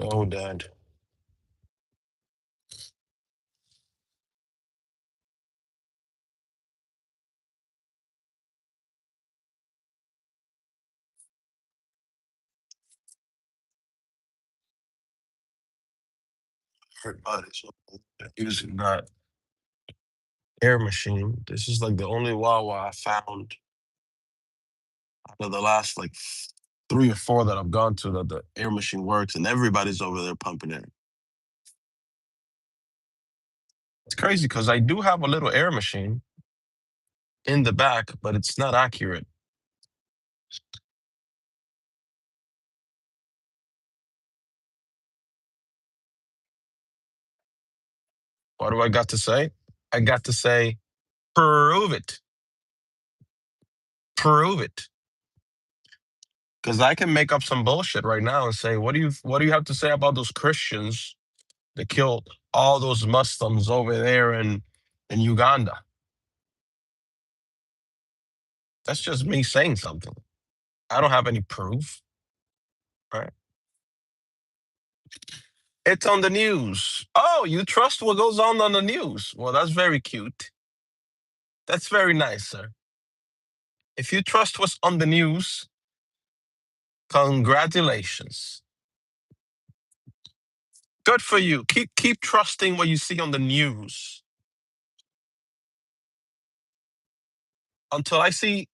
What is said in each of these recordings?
Oh, Dad. Everybody. So using that air machine. This is like the only Wawa I found out of the last like 3 or 4 that I've gone to that the air machine works and everybody's over there pumping air. It's crazy because I do have a little air machine in the back, but it's not accurate. What do I got to say? I got to say, prove it. Prove it. Because I can make up some bullshit right now and say, what do you have to say about those Christians that killed all those Muslims over there in Uganda? That's just me saying something. I don't have any proof, right? It's on the news. Oh, you trust what goes on the news? Well, that's very cute. That's very nice, sir. If you trust what's on the news, congratulations. Good for you. Keep trusting what you see on the news. Until I see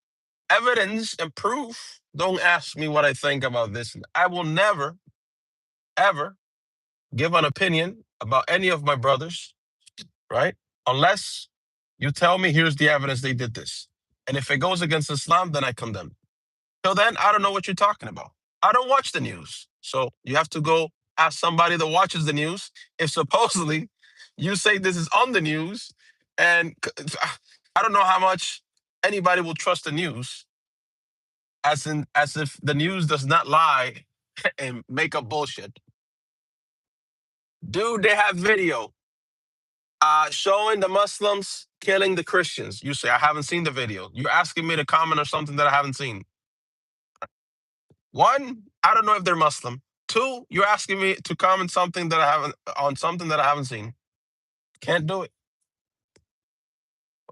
evidence and proof, don't ask me what I think about this. I will never, ever give an opinion about any of my brothers, right? Unless you tell me here's the evidence they did this. And if it goes against Islam, then I condemn. Till then, I don't know what you're talking about. I don't watch the news. So you have to go ask somebody that watches the news if supposedly you say this is on the news. And I don't know how much anybody will trust the news as if the news does not lie and make up bullshit. Dude, they have video showing the Muslims killing the Christians. You say, I haven't seen the video. You're asking me to comment on something that I haven't seen. One, I don't know if they're Muslim. Two, you're asking me to comment something that I haven't on something that I haven't seen. Can't do it.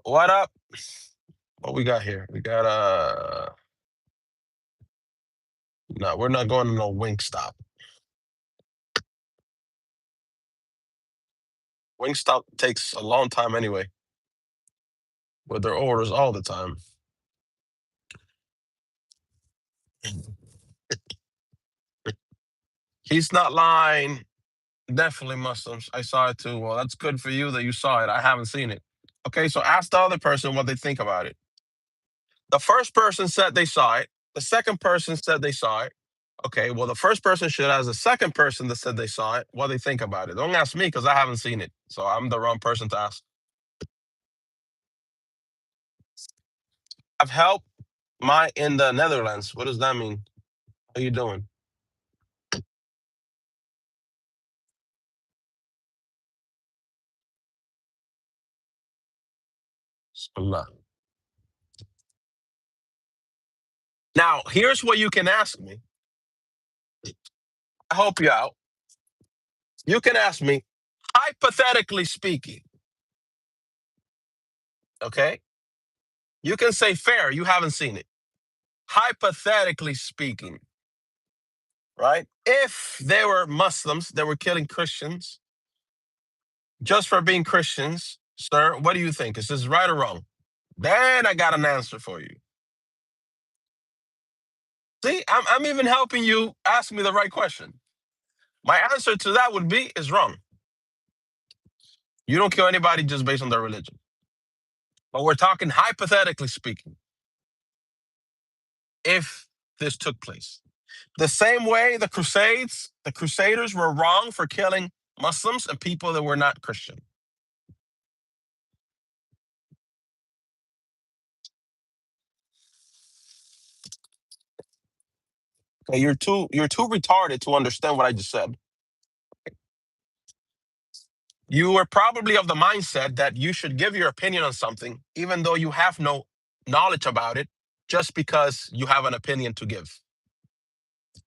What up? What we got here? We got no, we're not going to no Wingstop. Wingstop takes a long time anyway. With their orders all the time. He's not lying. Definitely Muslims. I saw it too. Well, that's good for you that you saw it. I haven't seen it. Okay, so ask the other person what they think about it. The first person said they saw it. The second person said they saw it. Okay, well, the first person should ask the second person that said they saw it what they think about it. Don't ask me because I haven't seen it. So I'm the wrong person to ask. I've helped my in the Netherlands. What does that mean? How you doing? Allah. Now, here's what you can ask me. I help you out. You can ask me, hypothetically speaking, okay? You can say fair, you haven't seen it. Hypothetically speaking, right? If they were Muslims that were killing Christians just for being Christians, sir, what do you think? Is this right or wrong? Then I got an answer for you. See, I'm even helping you ask me the right question. My answer to that would be is wrong. You don't kill anybody just based on their religion. But we're talking hypothetically speaking. If this took place. The same way the Crusaders were wrong for killing Muslims and people that were not Christian. Okay, you're too retarded to understand what I just said. You were probably of the mindset that you should give your opinion on something, even though you have no knowledge about it, just because you have an opinion to give.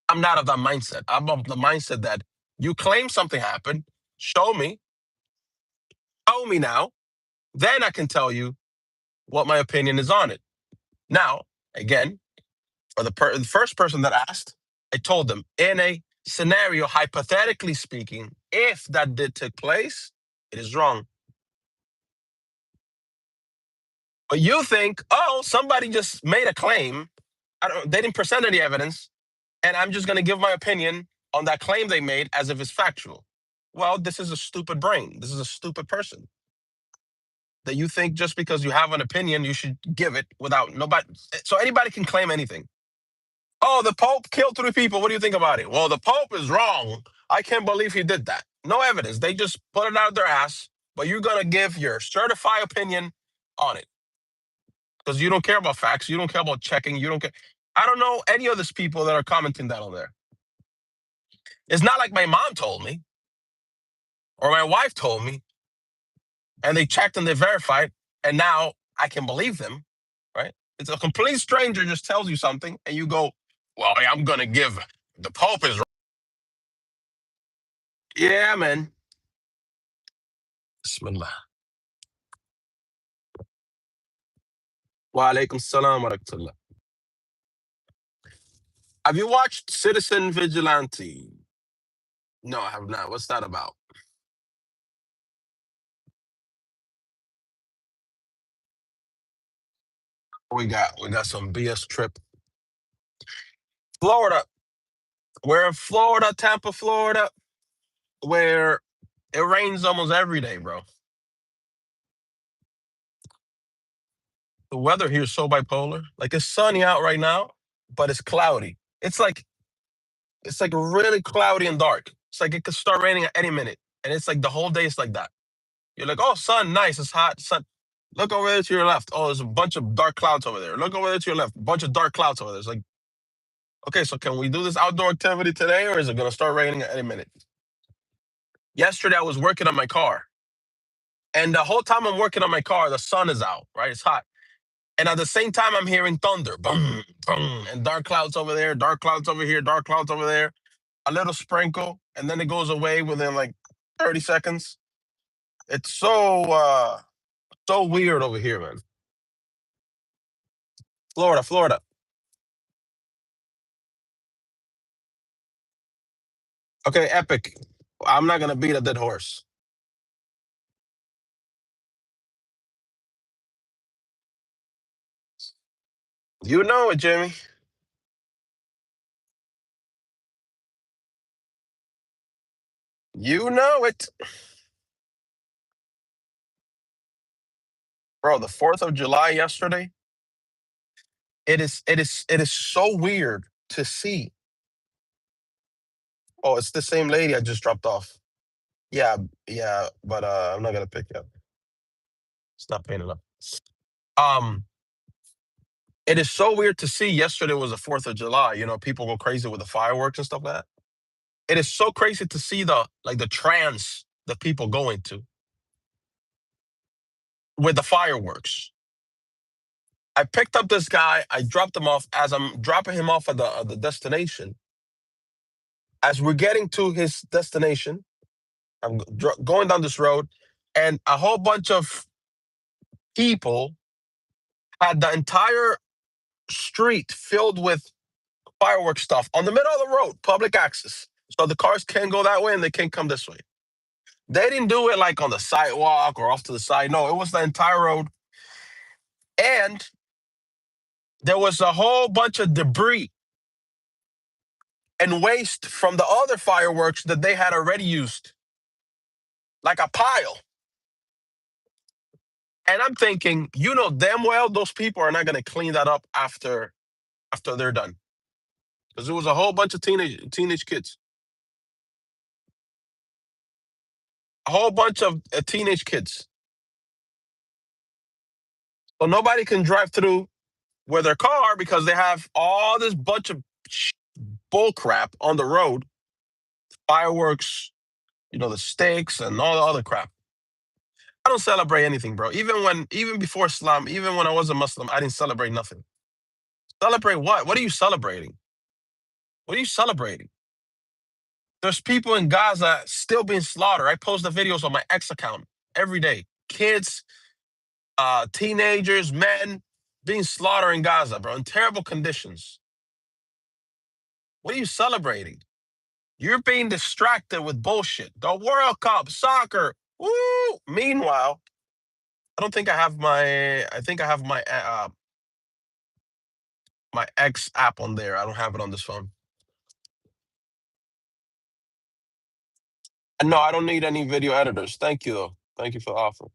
I'm not of that mindset. I'm of the mindset that You claim something happened. Show me. Tell me now. Then I can tell you what my opinion is on it. Now, again, for the first person that asked, I told them in a scenario, hypothetically speaking, if that did take place, it is wrong. But you think, oh, somebody just made a claim. They didn't present any evidence, and I'm just going to give my opinion on that claim they made as if it's factual. Well, this is a stupid brain. This is a stupid person that you think just because you have an opinion, you should give it without nobody. So anybody can claim anything. Oh, the Pope killed 3 people. What do you think about it? Well, the Pope is wrong. I can't believe he did that. No evidence. They just put it out their ass, but you're going to give your certified opinion on it because you don't care about facts. You don't care about checking. You don't care. I don't know any of these people that are commenting that on there. It's not like my mom told me or my wife told me and they checked and they verified and now I can believe them, right? It's a complete stranger just tells you something and you go, well, I'm going to give the Pope is. Yeah, man. Bismillah. Wa alaikum salam wa rahmatullah. Have you watched Citizen Vigilante? No, I have not. What's that about? We got some BS trip. Florida. We're in Florida, Tampa, Florida, where it rains almost every day, bro. The weather here is so bipolar. Like it's sunny out right now, but it's cloudy. It's like really cloudy and dark. It's like it could start raining at any minute. And it's like the whole day is like that. You're like, oh, sun, nice, it's hot, sun. Look over there to your left. Oh, there's a bunch of dark clouds over there. Look over there to your left. A bunch of dark clouds over there. It's like, okay, so can we do this outdoor activity today or is it gonna start raining at any minute? Yesterday I was working on my car. And the whole time I'm working on my car, the sun is out, right? It's hot. And at the same time, I'm hearing thunder, boom, boom, and dark clouds over there, dark clouds over here, dark clouds over there, a little sprinkle, and then it goes away within like 30 seconds. It's so weird over here, man. Florida, Florida. Okay, epic. I'm not gonna beat a dead horse. You know it, Jimmy. You know it. Bro, the 4th of July yesterday, it is so weird to see. Oh, it's the same lady I just dropped off. Yeah, yeah, but I'm not gonna pick you up. It's not paying enough. Um, it is so weird to see. Yesterday was the 4th of July. You know, people go crazy with the fireworks and stuff like that. It is so crazy to see the trance that people go into with the fireworks. I picked up this guy. I dropped him off. As I'm dropping him off at the destination, as we're getting to his destination, I'm going down this road, and a whole bunch of people had the entire street filled with fireworks stuff on the middle of the road, public access. So the cars can't go that way and they can't come this way. They didn't do it like on the sidewalk or off to the side. No, it was the entire road. And there was a whole bunch of debris and waste from the other fireworks that they had already used, like a pile. And I'm thinking, you know damn well those people are not going to clean that up after they're done, because it was a whole bunch of teenage kids, a whole bunch of teenage kids. So nobody can drive through with their car because they have all this bunch of bull crap on the road, fireworks, the stakes and all the other crap. I don't celebrate anything, bro. Even before Islam, even when I was a Muslim, I didn't celebrate nothing. Celebrate what? What are you celebrating? What are you celebrating? There's people in Gaza still being slaughtered. I post the videos on my X account every day. Kids, teenagers, men being slaughtered in Gaza, bro, in terrible conditions. What are you celebrating? You're being distracted with bullshit. The World Cup, soccer, woo! Meanwhile, I don't think I have my. I think I have my X app on there. I don't have it on this phone. And no, I don't need any video editors. Thank you though. Thank you for the offer.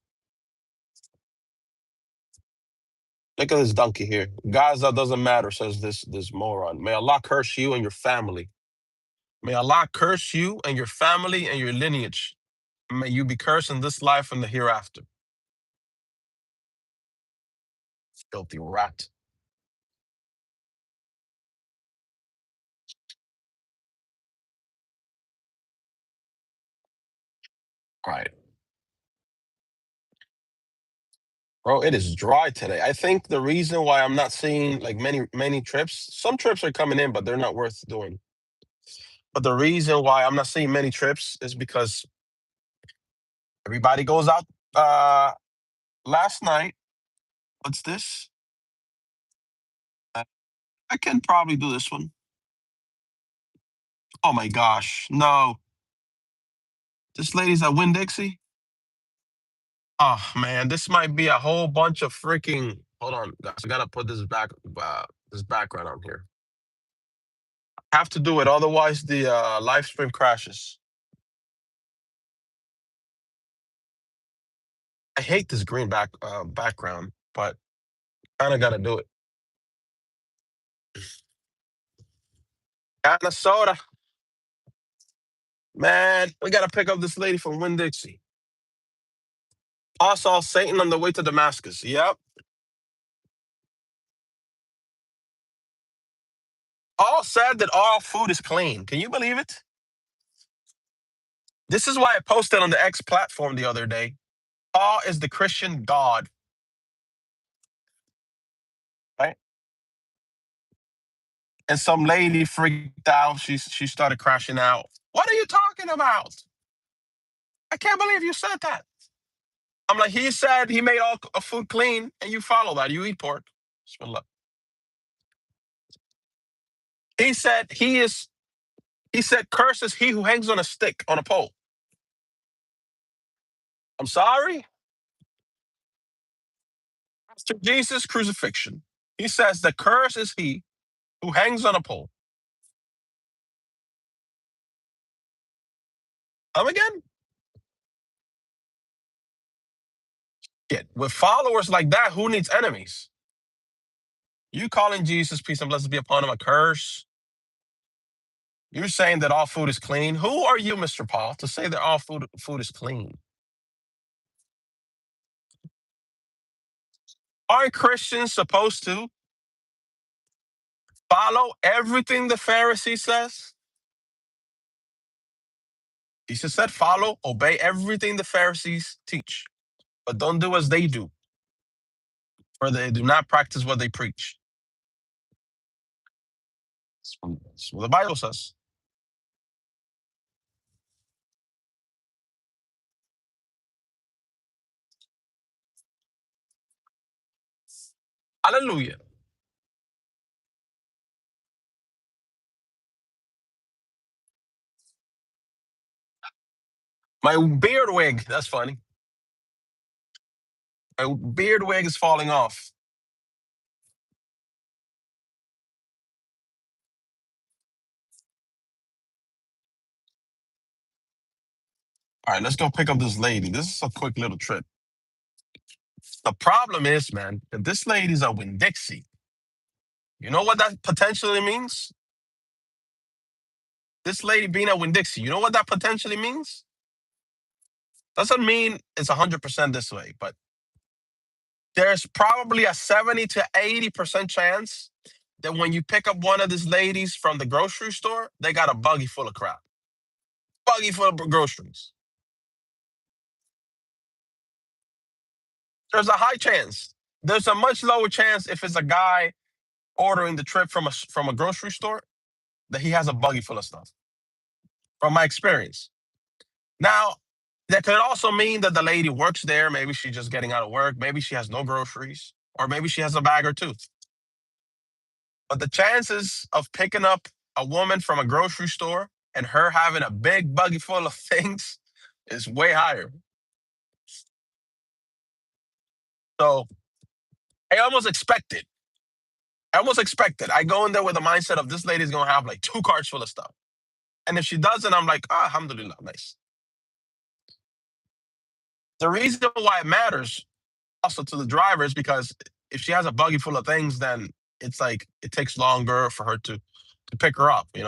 Look at this donkey here. Gaza doesn't matter, says this moron. May Allah curse you and your family. May Allah curse you and your family and your lineage. May you be cursed in this life and the hereafter. Filthy rat. Right. Bro, it is dry today. I think the reason why I'm not seeing like many trips, some trips are coming in, but they're not worth doing. But the reason why I'm not seeing many trips is because everybody goes out last night. What's this? I can probably do this one. Oh my gosh. No. This lady's at Winn Dixie. Oh man, this might be a whole bunch of freaking. Hold on, guys. I gotta put this background on here. I have to do it, otherwise the live stream crashes. I hate this green background, but kind of gotta do it. Got a soda, man. We gotta pick up this lady from Winn Dixie. Paul saw Satan on the way to Damascus. Yep. Paul said that all food is clean. Can you believe it? This is why I posted on the X platform the other day. Paul is the Christian God, right? And some lady freaked out. She started crashing out. What are you talking about? I can't believe you said that. I'm like, he said he made all food clean, and you follow that. You eat pork. Bismillah. He said he is. He said, "Curses he who hangs on a stick on a pole." I'm sorry. After Jesus' crucifixion, he says the curse is he who hangs on a pole. Come again? Get with followers like that, who needs enemies? You calling Jesus, peace and blessings be upon him, a curse? You're saying that all food is clean. Who are you, Mr. Paul, to say that all food is clean? Aren't Christians supposed to follow everything the Pharisee says? Jesus said, follow, obey everything the Pharisees teach, but don't do as they do, for they do not practice what they preach. That's what the Bible says. Hallelujah. My beard wig, that's funny. My beard wig is falling off. All right, let's go pick up this lady. This is a quick little trip. The problem is, man, that this lady's a Winn Dixie. You know what that potentially means? This lady being a Winn Dixie, you know what that potentially means? Doesn't mean it's 100% this way, but there's probably a 70 to 80% chance that when you pick up one of these ladies from the grocery store, they got a buggy full of crap. Buggy full of groceries. There's a high chance. There's a much lower chance if it's a guy ordering the trip from a grocery store that he has a buggy full of stuff. from my experience. Now, that could also mean that the lady works there. Maybe she's just getting out of work. Maybe she has no groceries, or maybe she has a bag or two. But the chances of picking up a woman from a grocery store and her having a big buggy full of things is way higher. So I almost expect it. I almost expect it. I go in there with the mindset of this lady's gonna have like two carts full of stuff. And if she doesn't, I'm like, ah, alhamdulillah, nice. The reason why it matters also to the driver is because if she has a buggy full of things, then it's like it takes longer for her to pick her up. It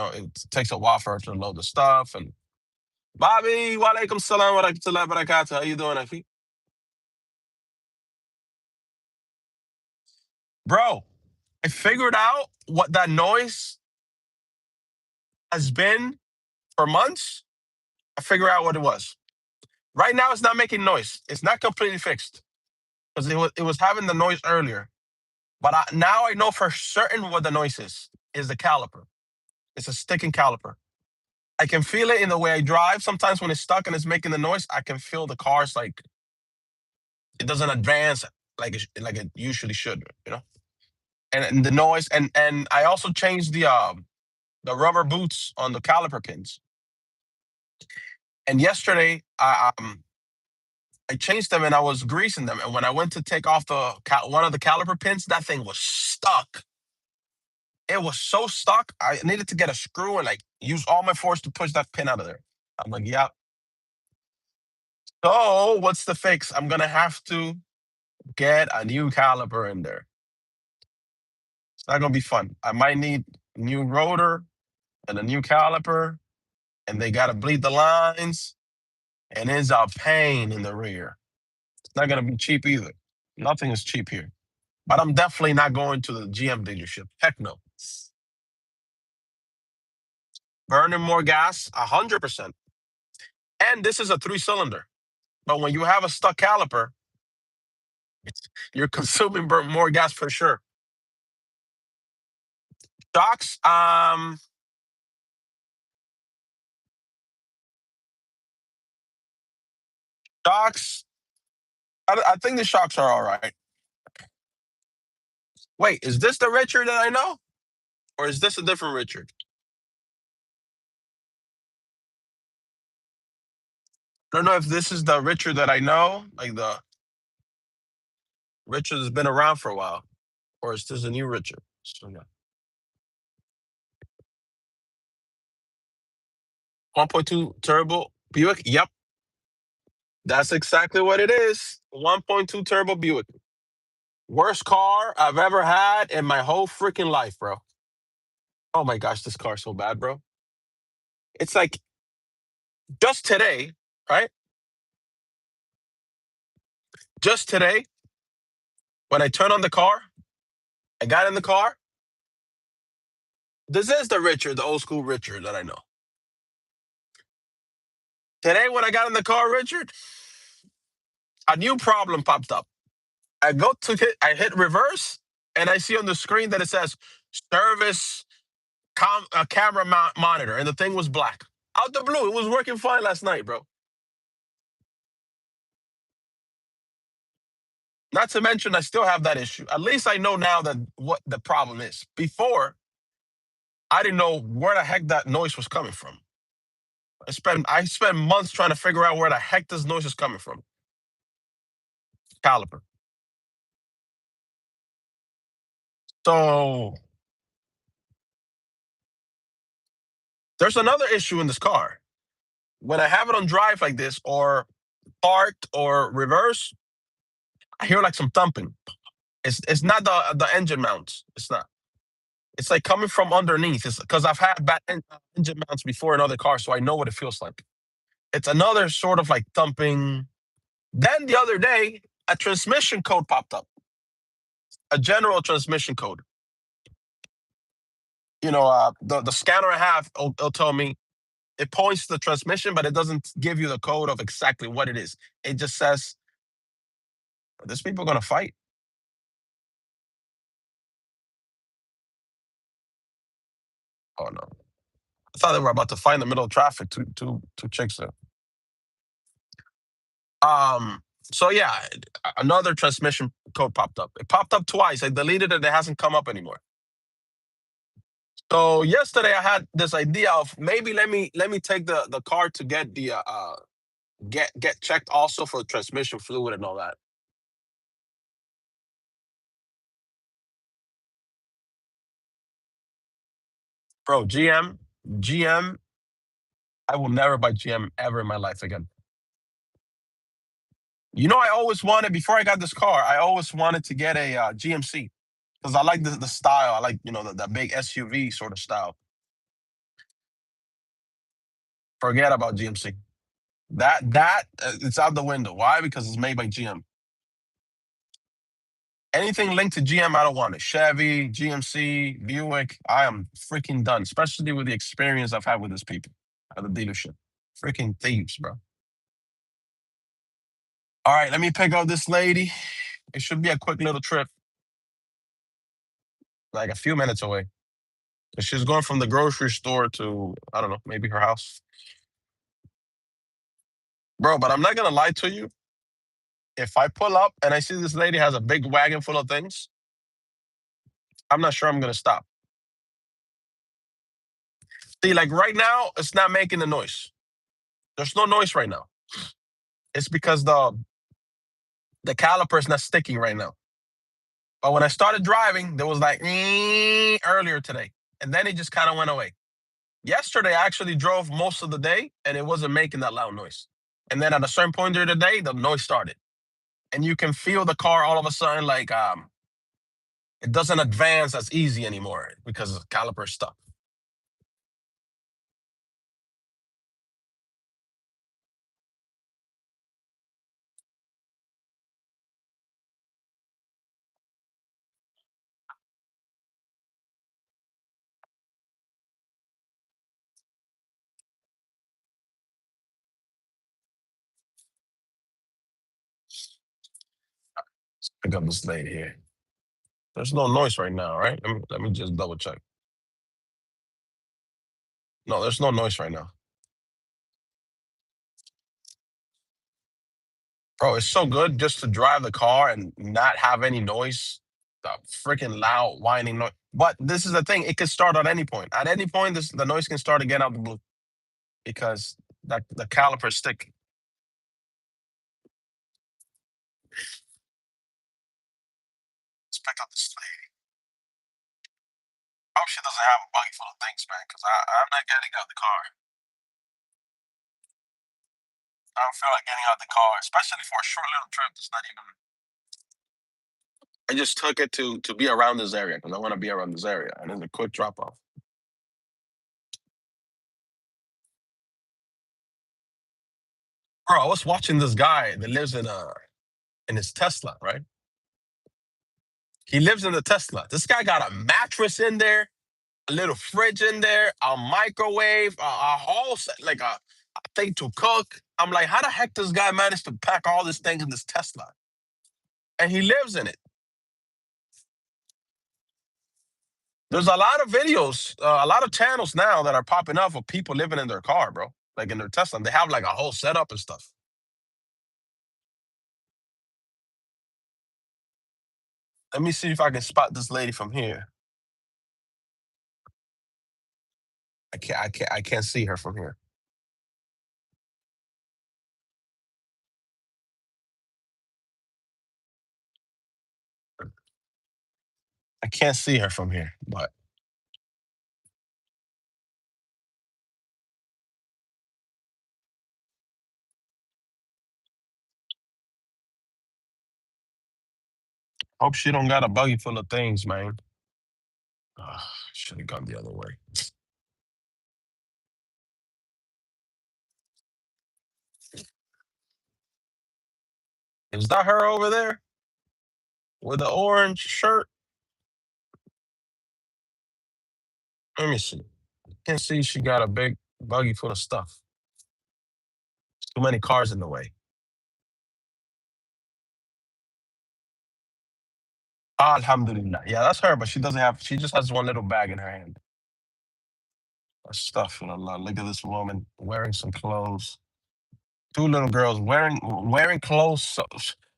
takes a while for her to load the stuff. And Bobby, walaikum salam wa rahmatullahi wa barakatuh. How you doing, Afi? Bro, I figured out what that noise has been for months. I figured out what it was. Right now, it's not making noise. It's not completely fixed because it was having the noise earlier. But now I know for certain what the noise is the caliper. It's a sticking caliper. I can feel it in the way I drive. Sometimes when it's stuck and it's making the noise, I can feel the car's like it doesn't advance like it usually should, And the noise and I also changed the rubber boots on the caliper pins. And yesterday, I changed them and I was greasing them. And when I went to take off one of the caliper pins, that thing was stuck. It was so stuck. I needed to get a screw and like use all my force to push that pin out of there. I'm like, yeah. So what's the fix? I'm gonna have to get a new caliper in there. It's not gonna be fun. I might need a new rotor and a new caliper, and they gotta bleed the lines, and it's a pain in the rear. It's not gonna be cheap either. Nothing is cheap here. But I'm definitely not going to the GM dealership. Heck no. Burning more gas, 100%. And this is a three-cylinder. But when you have a stuck caliper, you're consuming more gas for sure. Shocks, shocks. I think the shocks are all right. Wait, is this the Richard that I know, or is this a different Richard? I don't know if this is the Richard that I know, like the Richard that's been around for a while, or is this a new Richard? So, yeah. 1.2 turbo Buick. Yep, that's exactly what it is. 1.2 turbo Buick. Worst car I've ever had in my whole freaking life, bro. Oh my gosh, this car's so bad, bro. It's like just today, right? Just today, when I turned on the car, I got in the car. This is the Richard, the old school Richard that I know. Today, when I got in the car, Richard, a new problem popped up. I hit reverse, and I see on the screen that it says service camera monitor, and the thing was black. Out the blue, it was working fine last night, bro. Not to mention, I still have that issue. At least I know now that what the problem is. Before, I didn't know where the heck that noise was coming from. I spent months trying to figure out where the heck this noise is coming from. Caliper. So there's another issue in this car. When I have it on drive like this, or parked or reverse, I hear like some thumping. It's not the engine mounts. It's not. It's like coming from underneath. It's because I've had bad engine mounts before in other cars, so I know what it feels like. It's another sort of like thumping. Then the other day, a transmission code popped up, a general transmission code. The scanner I have, it'll tell me it points to the transmission, but it doesn't give you the code of exactly what it is. It just says, "Are these people gonna fight?" Oh no. I thought they were about to fight in the middle of traffic. Two chicks there. Um. So yeah, another transmission code popped up. It popped up twice. I deleted it. It hasn't come up anymore. So yesterday I had this idea of maybe let me take the car to get the get checked also for transmission fluid and all that. Bro, GM, I will never buy GM ever in my life again. You know, I always wanted before I got this car, I always wanted to get a GMC because I like the style. I like the big SUV sort of style. Forget about GMC. That it's out the window. Why? Because it's made by GM. Anything linked to GM, I don't want it. Chevy, GMC, Buick, I am freaking done. Especially with the experience I've had with these people at the dealership. Freaking thieves, bro. All right, let me pick up this lady. It should be a quick little trip, like a few minutes away. She's going from the grocery store to, I don't know, maybe her house. Bro, but I'm not gonna lie to you. If I pull up and I see this lady has a big wagon full of things, I'm not sure I'm gonna stop. See, like right now, it's not making the noise. There's no noise right now. It's because the caliper is not sticking right now. But when I started driving, there was like earlier today, and then it just kind of went away. Yesterday, I actually drove most of the day, and it wasn't making that loud noise. And then at a certain point during the day, the noise started, and you can feel the car all of a sudden like it doesn't advance as easy anymore because the caliper is stuck. Pick up this lady here. There's no noise right now, right? Let me just double check. No, there's no noise right now. Bro, it's so good just to drive the car and not have any noise. The freaking loud whining noise. But this is the thing, it can start at any point. At any point, the noise can start again out the blue because the caliper stick. Let's pick up this lady. I hope she doesn't have a buggy full of things, man, because I'm not getting out the car. I don't feel like getting out the car, especially for a short little trip. It's not even. I just took it to be around this area because I want to be around this area, and it's a quick drop off. Bro, I was watching this guy that lives in his Tesla, right? He lives in the Tesla. This guy got a mattress in there, a little fridge in there, a microwave, a whole like a thing to cook. I'm like, how the heck does this guy manage to pack all these things in this Tesla? And he lives in it. There's a lot of videos, a lot of channels now that are popping up of people living in their car, bro. Like in their Tesla. They have like a whole setup and stuff. Let me see if I can spot this lady from here. I can't see her from here. I can't see her from here, but hope she don't got a buggy full of things, man. Should have gone the other way. Is that her over there with the orange shirt? Let me see. Can't see she got a big buggy full of stuff. Too many cars in the way. Alhamdulillah. Yeah, that's her, but she doesn't have, she just has one little bag in her hand. Astaghfirullah. Look at this woman wearing some clothes. Two little girls wearing clothes,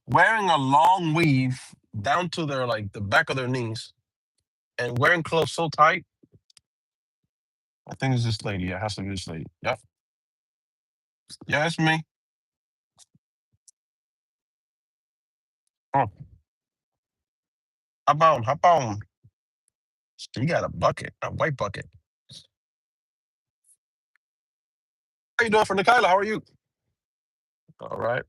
wearing a long weave down to their like the back of their knees, and wearing clothes so tight. I think it's this lady. Yeah, it has to be this lady. Yep. Yeah, it's me. Oh, hop on, hop on. You got a bucket, a white bucket. How you doing for Nikayla? How are you? All right.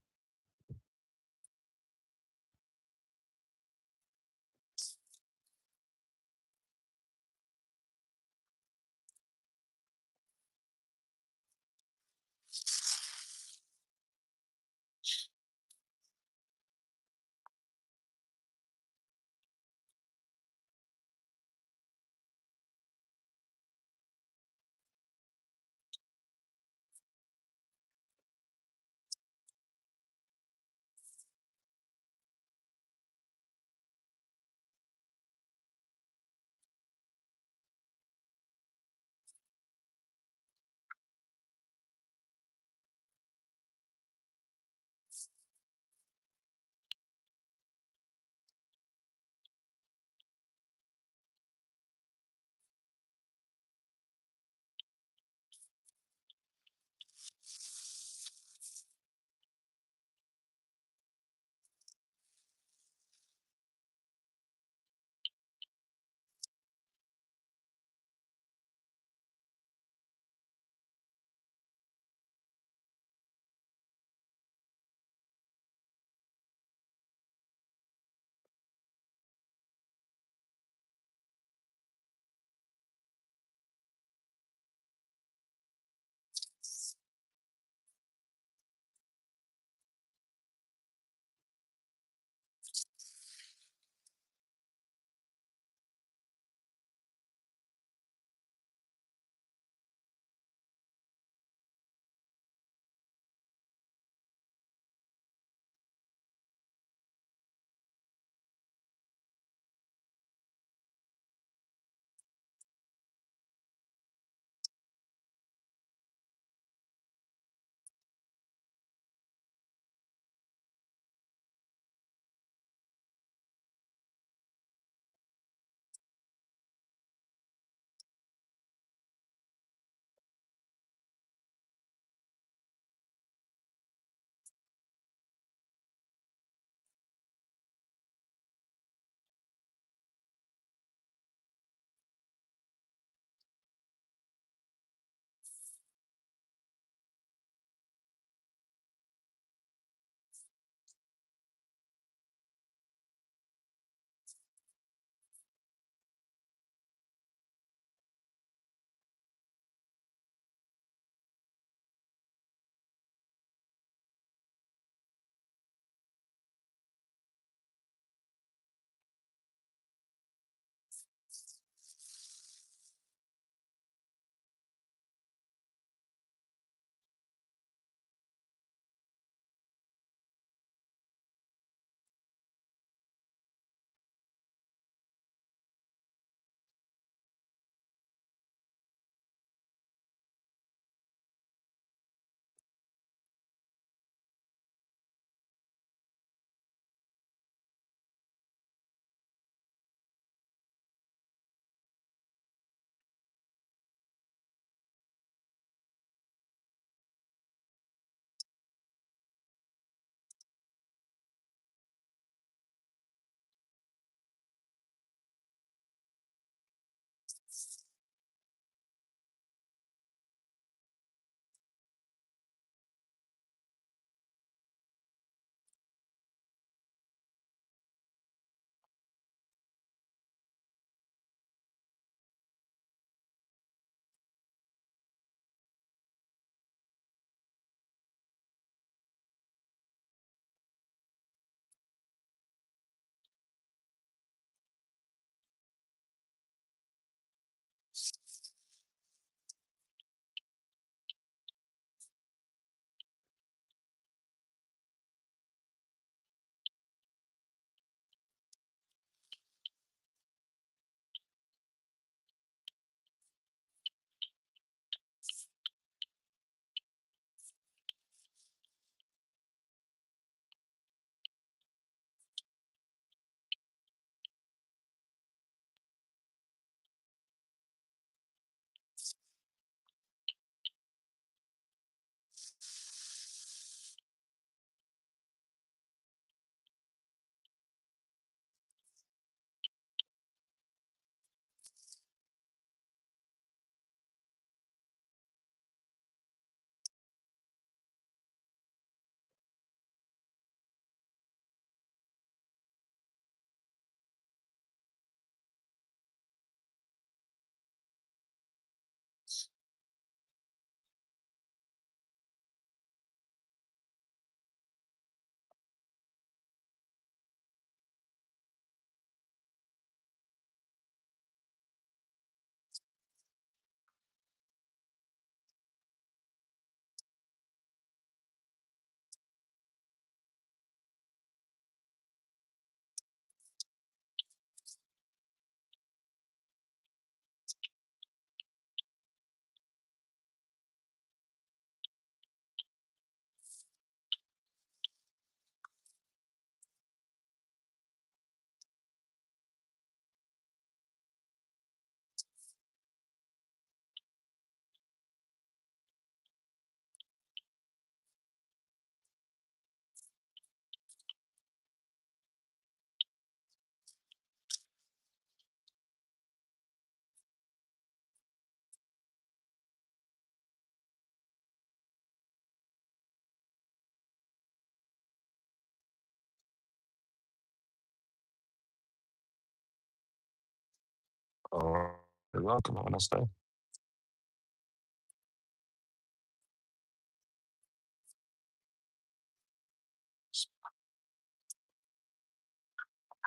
Oh, you're welcome. Let's stay.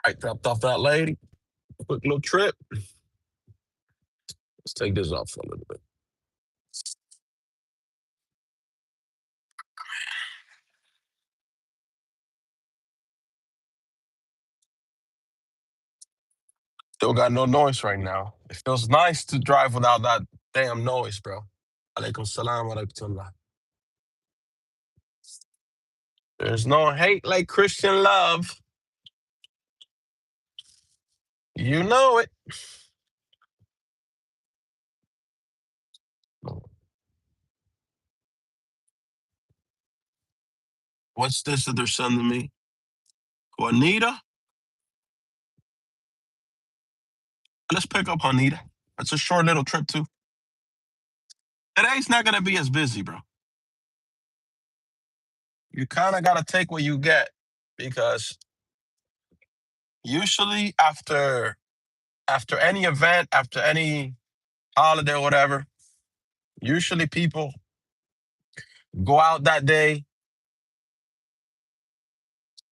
I dropped off that lady. Quick little trip. Let's take this off for a little bit. Still got no noise right now. It feels nice to drive without that damn noise, bro. Alaikum salam wa rahmatullah. There's no hate like Christian love. You know it. What's this that they're sending me? Juanita? Let's pick up Juanita. It's a short little trip, too. Today's not going to be as busy, bro. You kind of got to take what you get because usually after any event, after any holiday or whatever, usually people go out that day,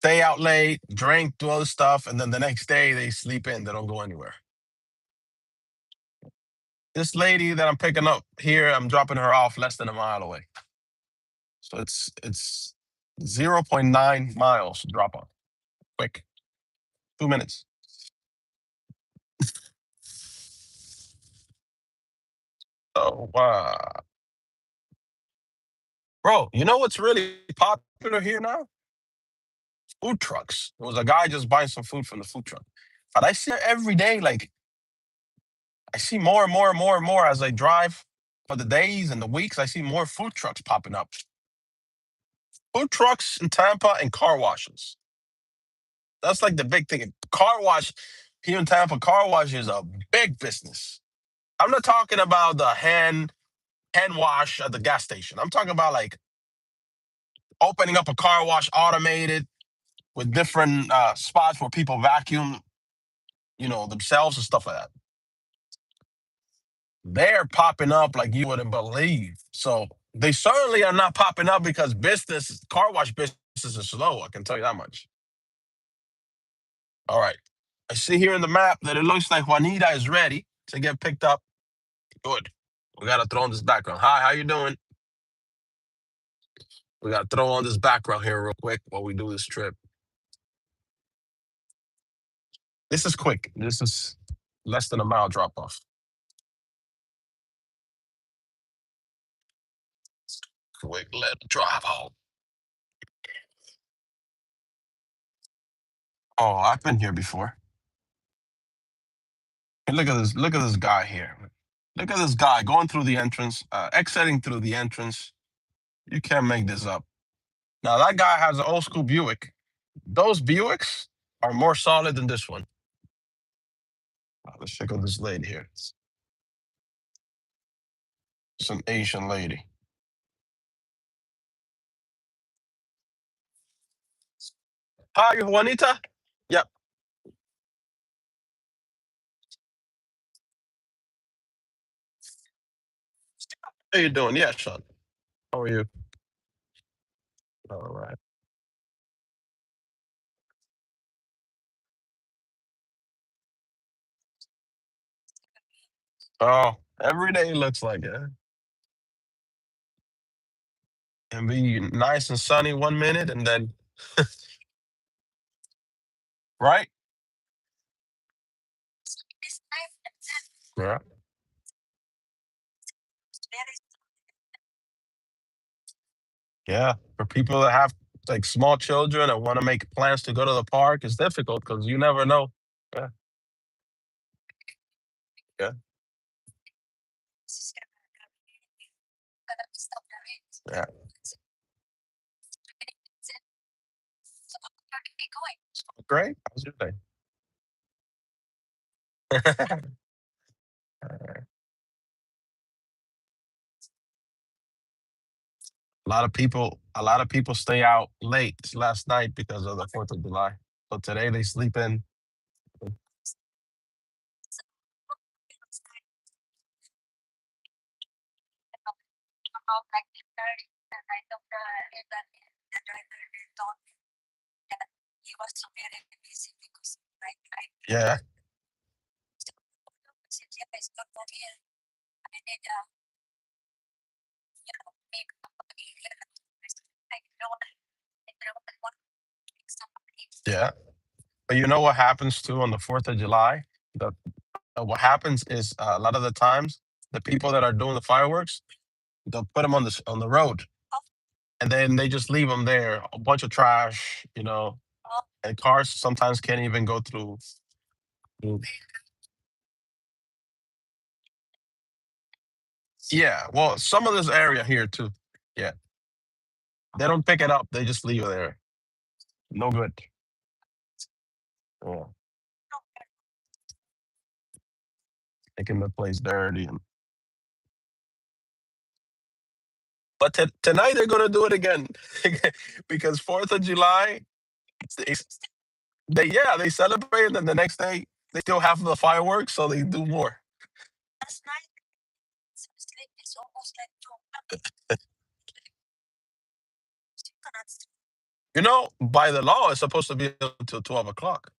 stay out late, drink, do all this stuff, and then the next day they sleep in. They don't go anywhere. This lady that I'm picking up here, I'm dropping her off less than a mile away. So it's 0.9 miles drop off. Quick. 2 minutes. Oh wow. Bro, you know what's really popular here now? Food trucks. There was a guy just buying some food from the food truck. But I see it every day, like I see more and more and more and more as I drive for the days and the weeks. I see more food trucks popping up. Food trucks in Tampa and car washes. That's like the big thing. Car wash here in Tampa, car wash is a big business. I'm not talking about the hand wash at the gas station. I'm talking about like opening up a car wash automated with different spots where people vacuum, themselves and stuff like that. They're popping up like you wouldn't believe. So they certainly are not popping up because car wash business is slow. I can tell you that much. All right. I see here in the map that it looks like Juanita is ready to get picked up. Good. We gotta throw on this background. Hi, how you doing? We gotta throw on this background here real quick while we do this trip. This is quick. This is less than a mile drop off. Quick, let it drive home. Oh, I've been here before. Hey, look at this. Look at this guy here. Look at this guy going through the entrance, exiting through the entrance. You can't make this up. Now that guy has an old school Buick. Those Buicks are more solid than this one. Let's check out this lady here. It's an Asian lady. Hi, Juanita. Yep. How you doing? Yeah, Sean. How are you? All right. Oh, every day looks like it. And be nice and sunny 1 minute and then right? Yeah. Yeah. For people that have like small children and want to make plans to go to the park, it's difficult because you never know. Yeah. Yeah. Yeah. Great. How's your day? A lot of people stay out late last night because of the 4th of July. So today they sleep in. Yeah. Yeah. But you know what happens too on the 4th of July? The what happens is a lot of the times the people that are doing the fireworks, they'll put them on on the road, and then they just leave them there, a bunch of trash, and cars sometimes can't even go through. Yeah, well, some of this area here too. Yeah, they don't pick it up; they just leave it there. No good. Yeah, making the place dirty. But tonight they're gonna do it again because 4th of July, they, they celebrate, and then the next day they still have the fireworks, so they do more. By the law, it's supposed to be until 12 o'clock,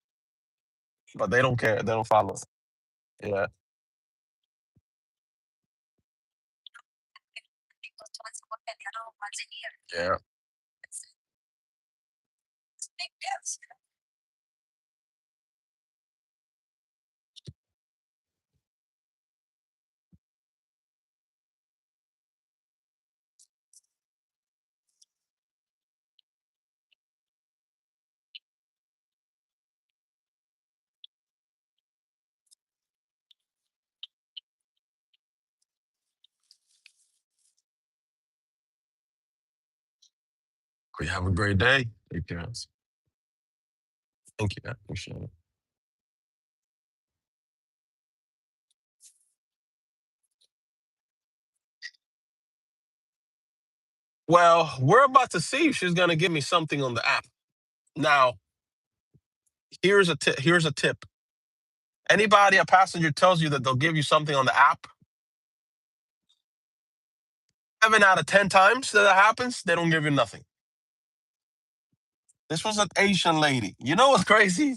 but they don't care. They don't follow. Yeah, yeah. We have a great day. Take care. Thank you. I appreciate it. Well, we're about to see if she's gonna give me something on the app. Now, here's a tip. Here's a tip. Anybody, a passenger, tells you that they'll give you something on the app, 7 out of 10 times that happens, they don't give you nothing. This was an Asian lady. You know what's crazy?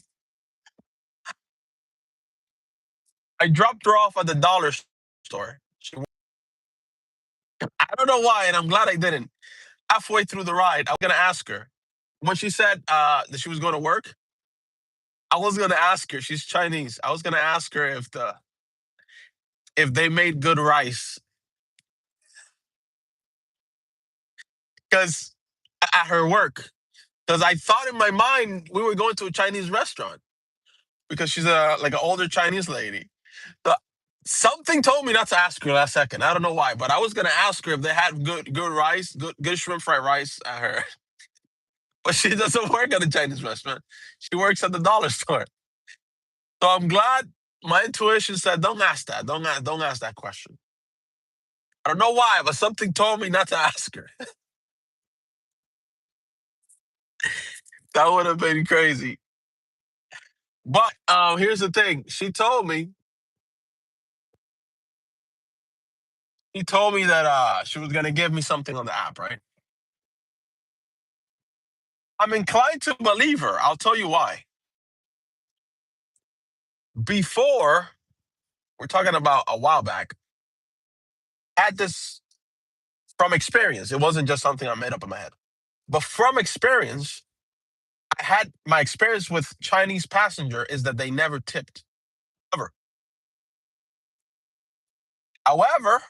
I dropped her off at the dollar store. I don't know why, and I'm glad I didn't. Halfway through the ride, I was gonna ask her. When she said that she was going to work, I was gonna ask her. She's Chinese. I was gonna ask her if they made good rice, because at her work. Because I thought in my mind we were going to a Chinese restaurant because she's like an older Chinese lady. So something told me not to ask her last second. I don't know why, but I was gonna ask her if they had good rice, good shrimp fried rice at her. But she doesn't work at a Chinese restaurant. She works at the dollar store. So I'm glad my intuition said, "Don't ask that. Don't ask that question." I don't know why, but something told me not to ask her. That would have been crazy. But here's the thing. She told me that she was gonna give me something on the app, right? I'm inclined to believe her. I'll tell you why. Before, we're talking about a while back, I had this from experience. It wasn't just something I made up in my head. But from experience, I had my experience with Chinese passenger is that they never tipped. Ever. However,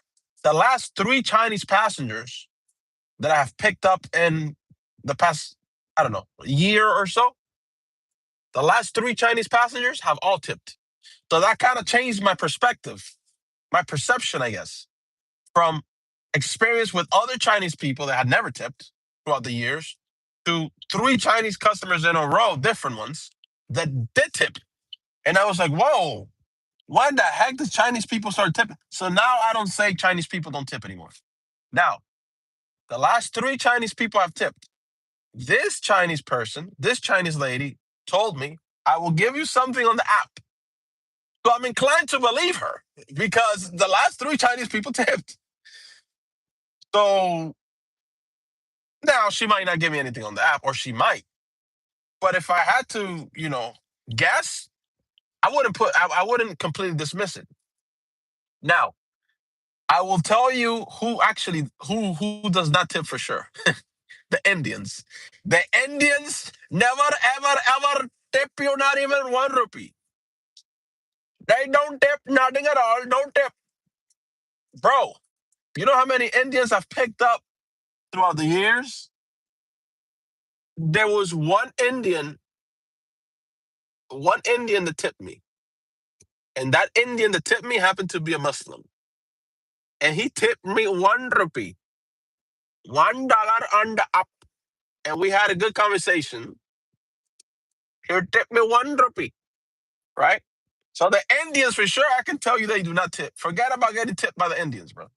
the last three Chinese passengers that I have picked up in the past, I don't know, year or so, the last three Chinese passengers have all tipped. So that kind of changed my perspective, my perception, I guess, from experience with other Chinese people that had never tipped throughout the years to three Chinese customers in a row, different ones, that did tip. And I was like, whoa, why the heck does Chinese people start tipping? So now I don't say Chinese people don't tip anymore. Now, the last three Chinese people I've tipped, this Chinese person, this Chinese lady told me, I will give you something on the app. So I'm inclined to believe her because the last three Chinese people tipped. So now she might not give me anything on the app, or she might. But if I had to, guess, I wouldn't completely dismiss it. Now, I will tell you who does not tip for sure. The Indians. The Indians never, ever, ever tip you not even 1 rupee. They don't tip nothing at all. Don't tip. Bro, you know how many Indians I've picked up throughout the years? There was one Indian that tipped me. And that Indian that tipped me happened to be a Muslim. And he tipped me 1 rupee, $1 on the up. And we had a good conversation. He tipped me 1 rupee, right? So the Indians, for sure, I can tell you they do not tip. Forget about getting tipped by the Indians, bro.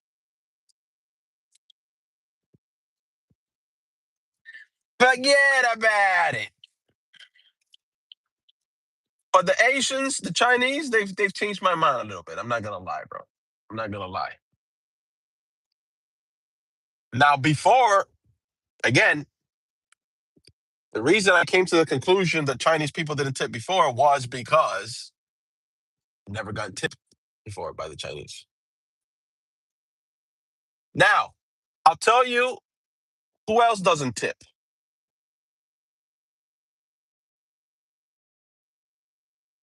Forget about it. But the Asians, the Chinese, they've changed my mind a little bit. I'm not gonna lie, bro. I'm not gonna lie. Now, before, again, the reason I came to the conclusion that Chinese people didn't tip before was because I've never gotten tipped before by the Chinese. Now, I'll tell you who else doesn't tip.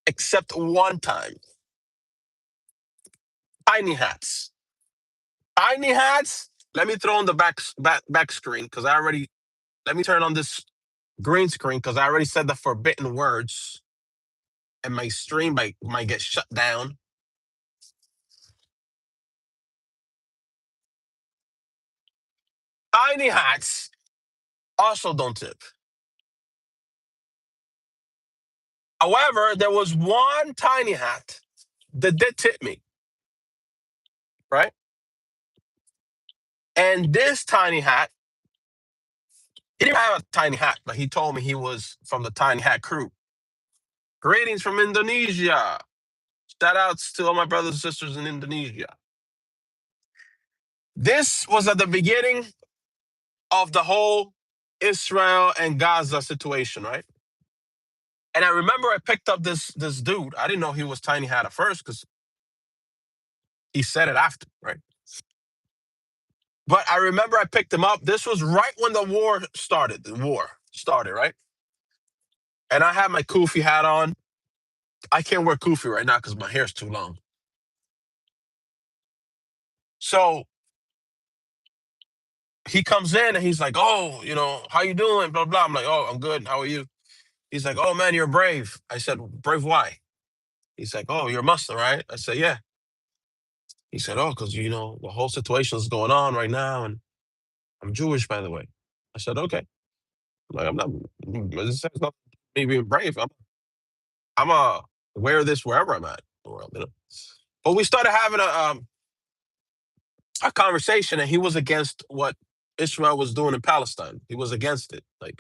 Except one time. Tiny hats. Tiny hats. Let me throw on the back screen because let me turn on this green screen because I already said the forbidden words and my stream might get shut down. Tiny hats also don't tip. However, there was one tiny hat that did tip me, right? And this tiny hat, he didn't have a tiny hat, but he told me he was from the tiny hat crew. Greetings from Indonesia. Shout outs to all my brothers and sisters in Indonesia. This was at the beginning of the whole Israel and Gaza situation, right? And I remember I picked up this dude. I didn't know he was tiny hat at first because he said it after, right? But I remember I picked him up. This was right when the war started. The war started, right? And I had my kufi hat on. I can't wear kufi right now because my hair's too long. So he comes in and he's like, "Oh, how you doing?" Blah blah. I'm like, "Oh, I'm good. How are you?" He's like, "Oh man, you're brave." I said, "Brave why?" He's like, "Oh, you're Muslim, right?" I said, "Yeah." He said, "Oh, because the whole situation is going on right now, and I'm Jewish, by the way." I said, "Okay." Like, I'm not. This is not me being brave. I'm a wear this wherever I'm at in the world. But we started having a conversation, and he was against what Israel was doing in Palestine. He was against it, like.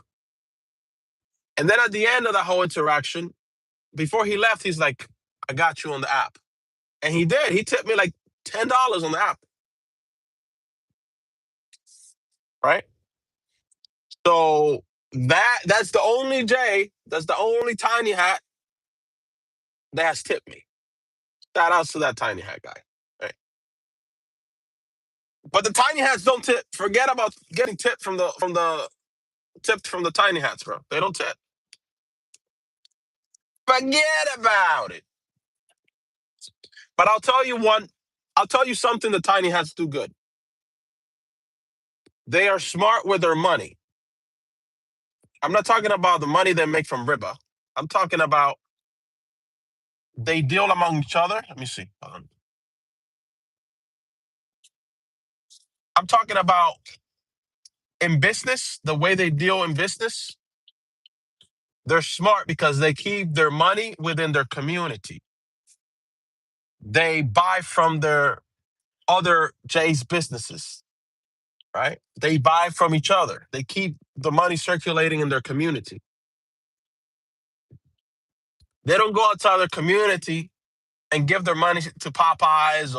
And then at the end of the whole interaction, before he left, he's like, "I got you on the app," and he did. He tipped me like $10 on the app, right? So that's the only that's the only tiny hat that has tipped me. Shout outs to that tiny hat guy. Right? But the tiny hats don't tip. Forget about getting tipped from the tiny hats, bro. They don't tip. Forget about it. But I'll tell you something the tiny hats do good. They are smart with their money. I'm not talking about the money they make from riba. I'm talking about they deal among each other. Let me see. Hold on. I'm talking about in business, the way they deal in business, they're smart because they keep their money within their community. They buy from their other J's businesses, right? They buy from each other. They keep the money circulating in their community. They don't go outside their community and give their money to Popeyes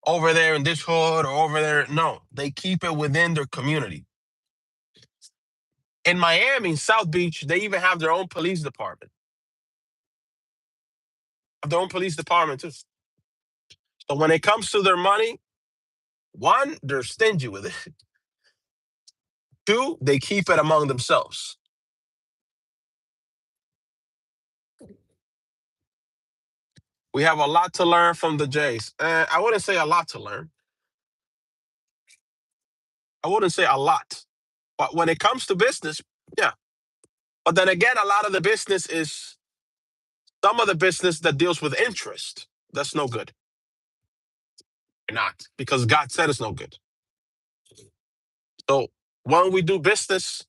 over there in this hood or over there. No, they keep it within their community. In Miami, in South Beach, they even have their own police department. Have their own police department too. So when it comes to their money, one, they're stingy with it. Two, they keep it among themselves. We have a lot to learn from the Jays. I wouldn't say a lot to learn. I wouldn't say a lot. But when it comes to business, yeah. But then again, a lot of the business is some of the business that deals with interest. That's no good. Not because God said it's no good. So when we do business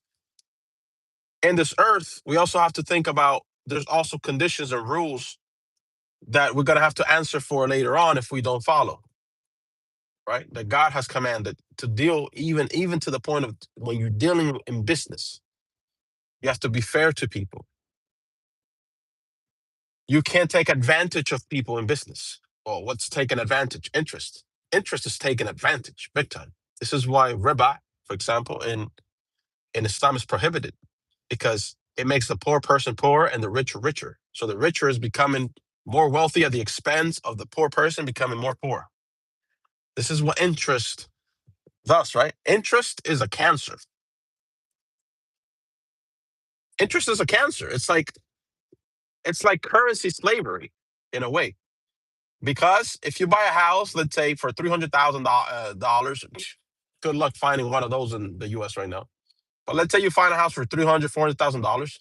in this earth, we also have to think about there's also conditions and rules that we're gonna have to answer for later on if we don't follow. Right? That God has commanded to deal even to the point of when you're dealing in business, you have to be fair to people. You can't take advantage of people in business. Well, what's taking advantage? Interest. Interest is taking advantage big time. This is why riba, for example, in Islam is prohibited because it makes the poor person poorer and the richer richer. So the richer is becoming more wealthy at the expense of the poor person becoming more poor. This is what interest does, right? Interest is a cancer. Interest is a cancer. It's like currency slavery in a way. Because if you buy a house, let's say for $300,000, good luck finding one of those in the U.S. right now. But let's say you find a house for $300,000, $400,000,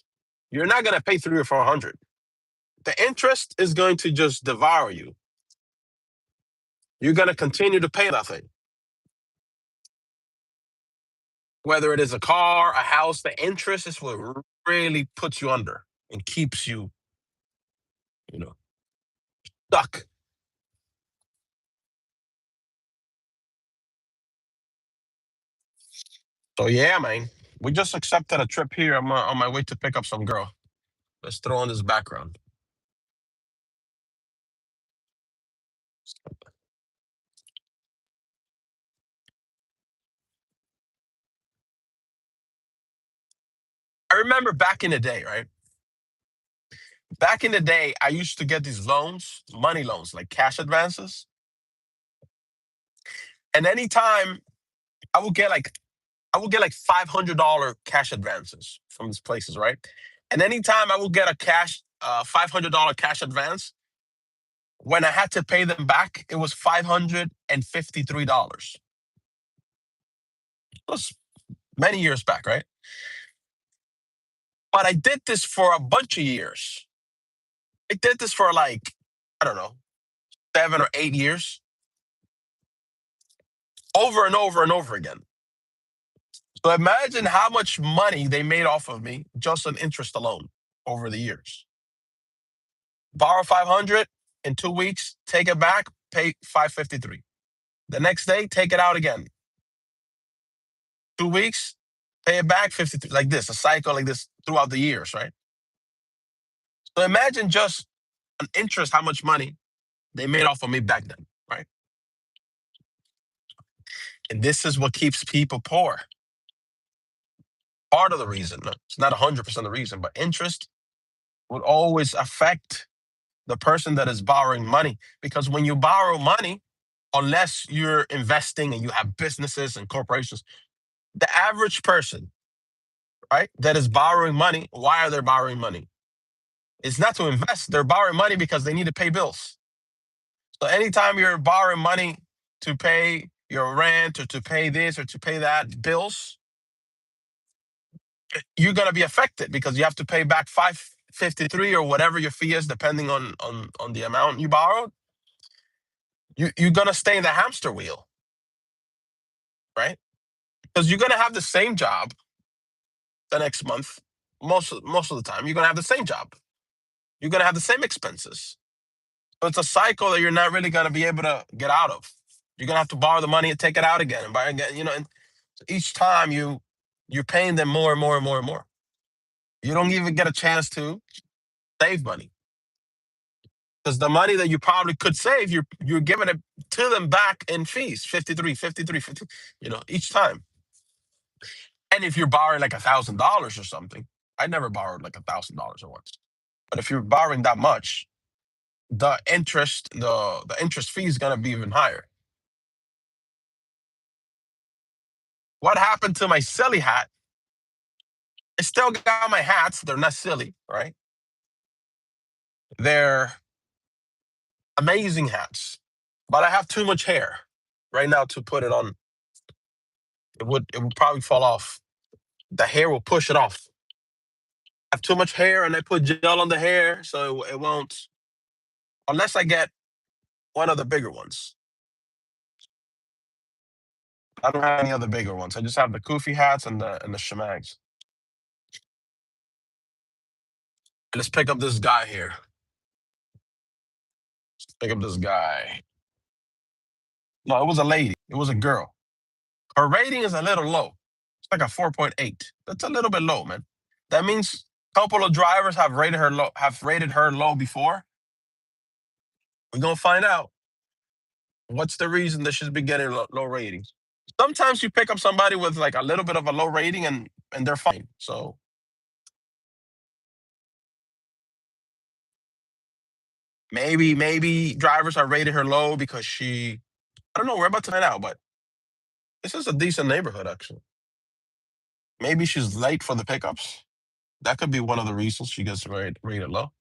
you're not going to pay 300 or 400. The interest is going to just devour you. You're going to continue to pay that thing. Whether it is a car, a house, the interest is what really puts you under and keeps you, you know, stuck. So yeah, man, we just accepted a trip here. I'm on my way to pick up some girl. Let's throw on this background. I remember back in the day, right? Back in the day, I used to get these loans, money loans, like cash advances. And anytime I would get like $500 cash advances from these places, right? And anytime I would get a $500 cash advance, when I had to pay them back, it was $553. It was many years back, right? But I did this for a bunch of years. I did this for like, I don't know, 7 or 8 years, over and over and over again. So imagine how much money they made off of me just on interest alone over the years. Borrow 500 in 2 weeks, take it back, pay 553. The next day, take it out again. 2 weeks, pay it back 53. Like this, a cycle like this throughout the years, right? So imagine just on interest how much money they made off of me back then, right? And this is what keeps people poor. Part of the reason, no, it's not 100% the reason, but interest would always affect the person that is borrowing money. Because when you borrow money, unless you're investing and you have businesses and corporations, the average person, right, that is borrowing money, why are they borrowing money? It's not to invest. They're borrowing money because they need to pay bills. So anytime you're borrowing money to pay your rent or to pay this or to pay that bills, you're gonna be affected because you have to pay back 553 or whatever your fee is, depending on the amount you borrowed. You're gonna stay in the hamster wheel, right? Because you're gonna have the same job the next month. Most of the time, you're gonna have the same job. You're gonna have the same expenses. So it's a cycle that you're not really gonna be able to get out of. You're gonna have to borrow the money and take it out again and buy again. And each time you're paying them more and more and more and more. You don't even get a chance to save money. Because the money that you probably could save, you're giving it to them back in fees, 53, 53, 50, each time. And if you're borrowing like $1,000 or something, I never borrowed like $1,000 at once. But if you're borrowing that much, the interest fee is gonna be even higher. What happened to my silly hat? I still got my hats. They're not silly, right? They're amazing hats. But I have too much hair right now to put it on. It would probably fall off. The hair will push it off. I have too much hair and I put gel on the hair, so it won't unless I get one of the bigger ones. I don't have any other bigger ones. I just have the goofy hats and the shemags. Let's pick up this guy here. Pick up this guy. No, it was a lady. It was a girl. Her rating is a little low. It's like a 4.8. That's a little bit low, man. That means a couple of drivers have rated her low before. We're gonna find out what's the reason that she's been getting low ratings. Sometimes you pick up somebody with like a little bit of a low rating and they're fine. So maybe drivers are rated her low because I don't know, we're about to find out, but this is a decent neighborhood actually. Maybe she's late for the pickups. That could be one of the reasons she gets rated low.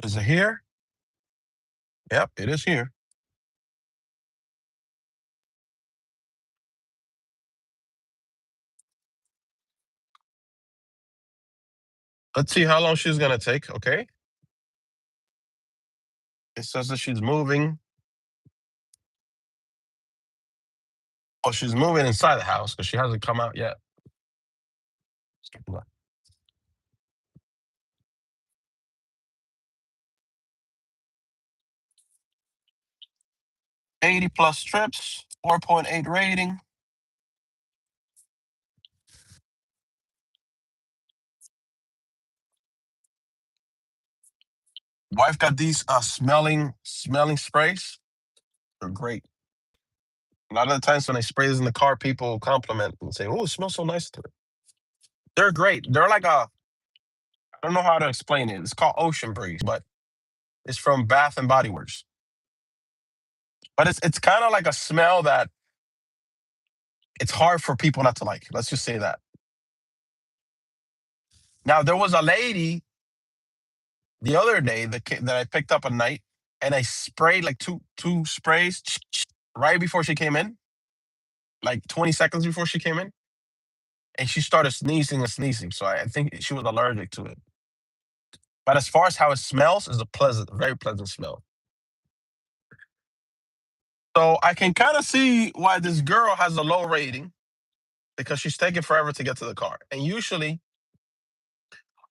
Is it here? Yep, it is here. Let's see how long she's gonna take. Okay. It says that she's moving. Oh, she's moving inside the house because she hasn't come out yet. 80 plus trips, 4.8 rating. Wife got these smelling sprays. They're great. A lot of the times when I spray this in the car, people compliment and say, "Oh, it smells so nice to it." They're great. They're like I don't know how to explain it. It's called Ocean Breeze, but it's from Bath and Body Works. But it's kind of like a smell that it's hard for people not to like. Let's just say that. Now there was a lady the other day that I picked up at night, and I sprayed like two sprays right before she came in, like 20 seconds before she came in, and she started sneezing and sneezing. So I think she was allergic to it. But as far as how it smells, it's a very pleasant smell. So I can kind of see why this girl has a low rating because she's taking forever to get to the car. And usually,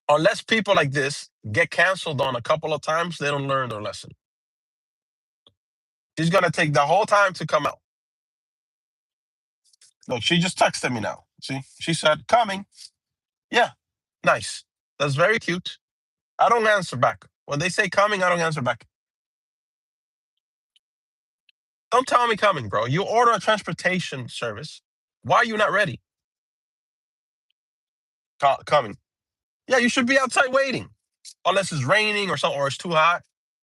unless people like this get canceled on a couple of times, they don't learn their lesson. She's gonna take the whole time to come out. Look, she just texted me now. See, she said coming. Yeah, nice. That's very cute. I don't answer back when they say coming. I don't answer back. Don't tell me coming, bro. You order a transportation service. Why are you not ready? Coming. Yeah, you should be outside waiting, unless it's raining or something, or it's too hot.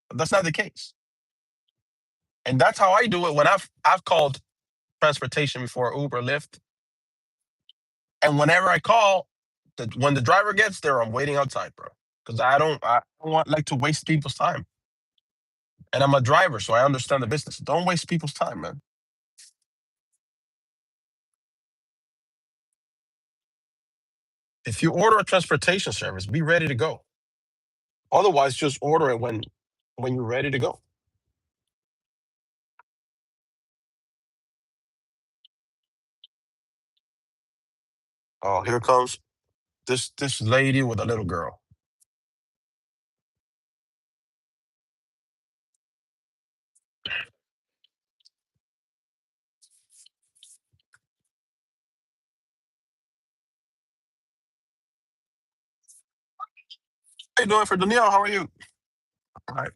But that's not the case. And that's how I do it when I've called transportation before, Uber, Lyft, and whenever I call, when the driver gets there, I'm waiting outside, bro, because I don't want like to waste people's time. And I'm a driver, so I understand the business. Don't waste people's time, man. If you order a transportation service, be ready to go. Otherwise, just order it when you're ready to go. Oh, here comes this lady with a little girl. How you doing for Danielle? How are you? All right.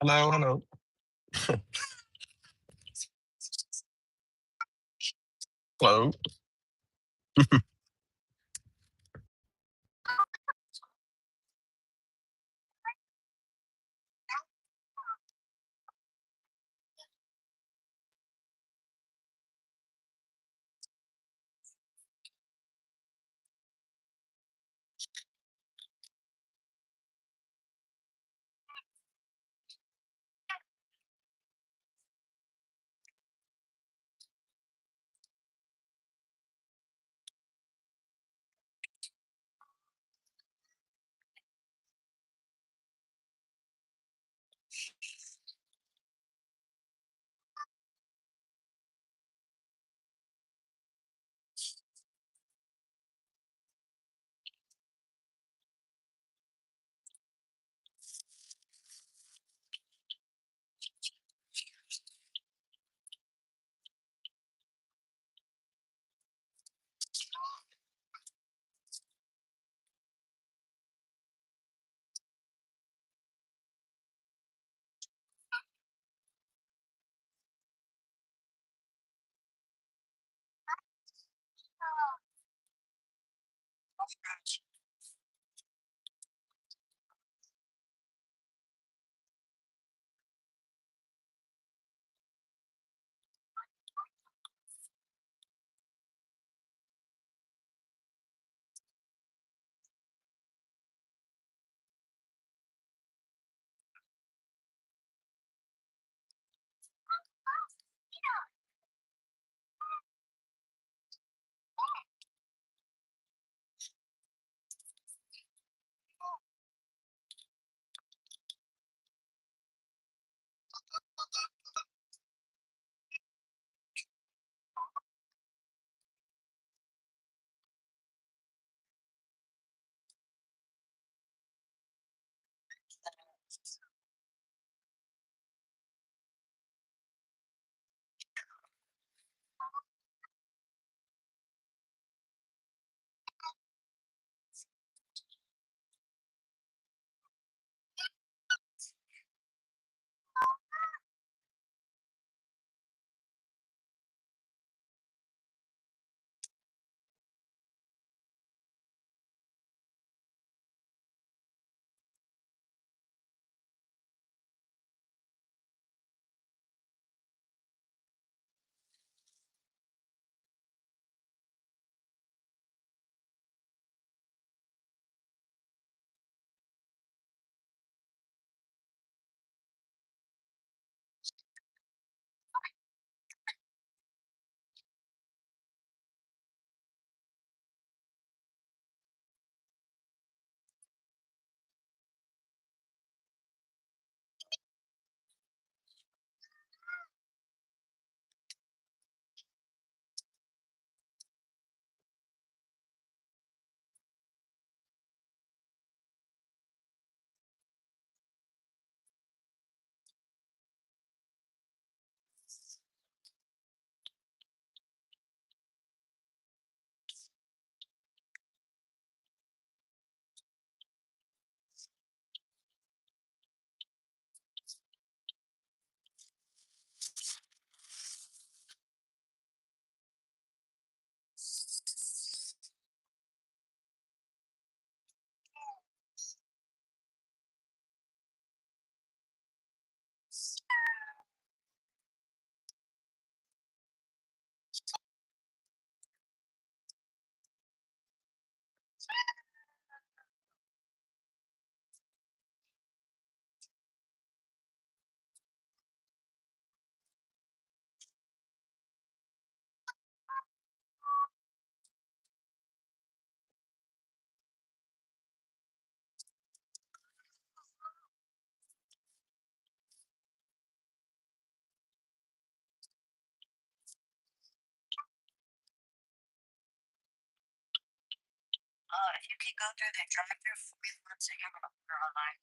Hello, hello. Hello. If you can go through the drive-through for me 1 second, I'm gonna order online.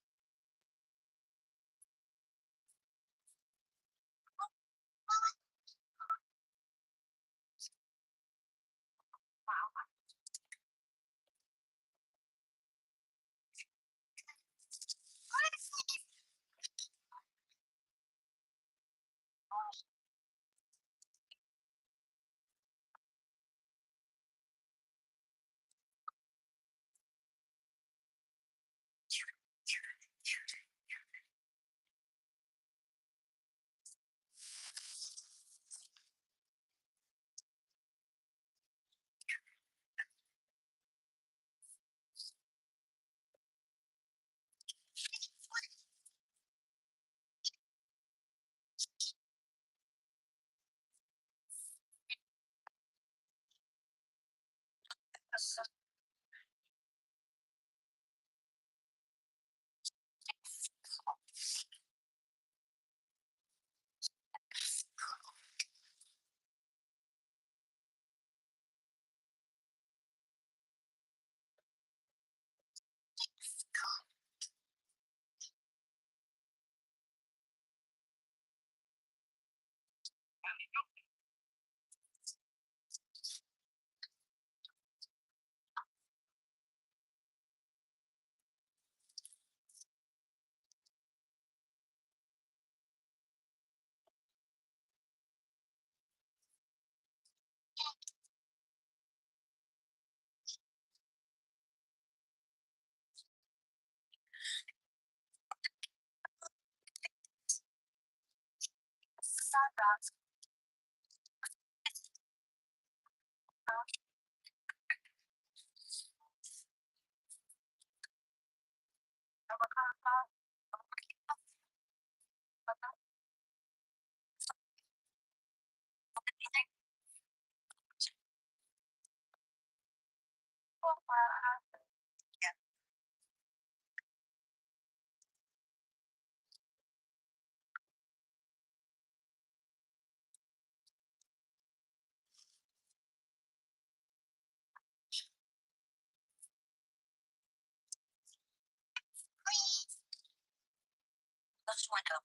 Just went up.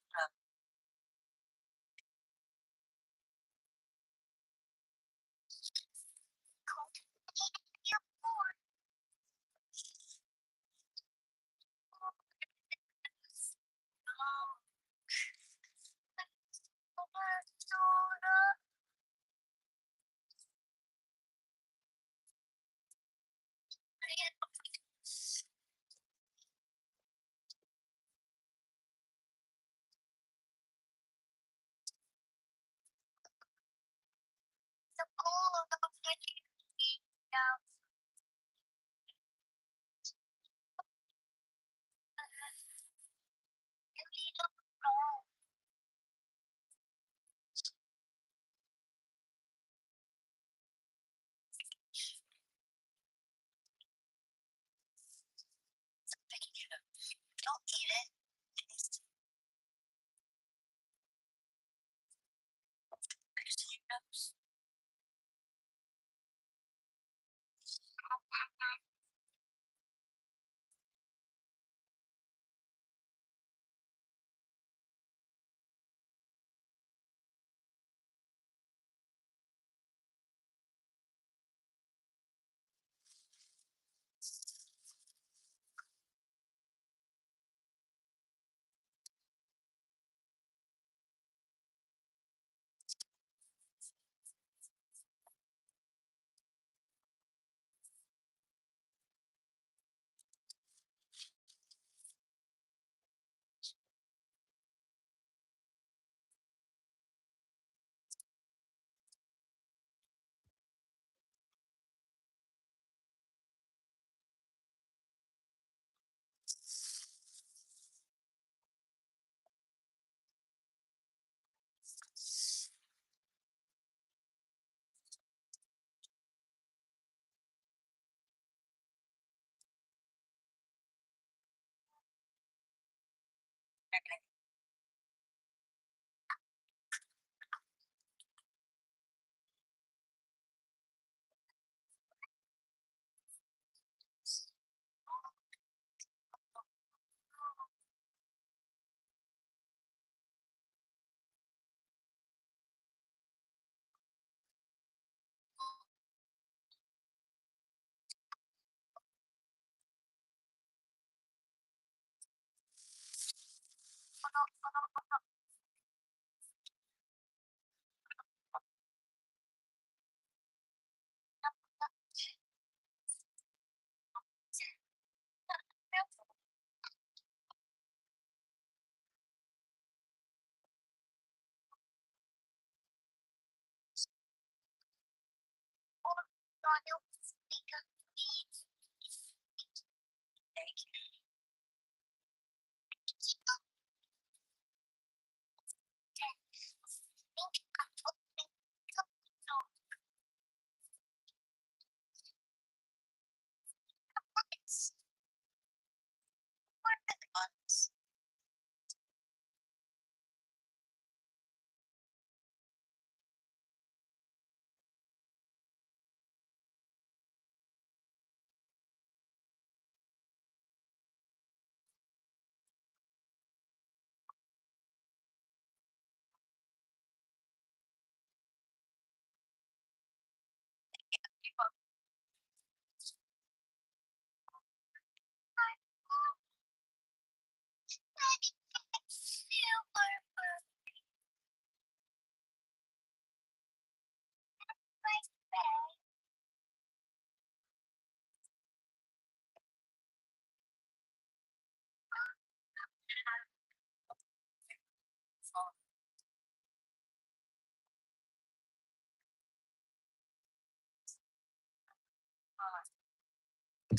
Don't eat it.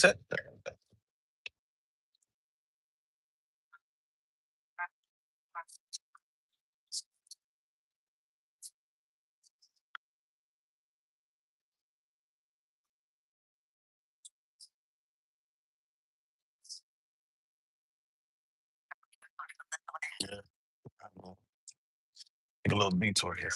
That's it. Yeah. Take a little detour here.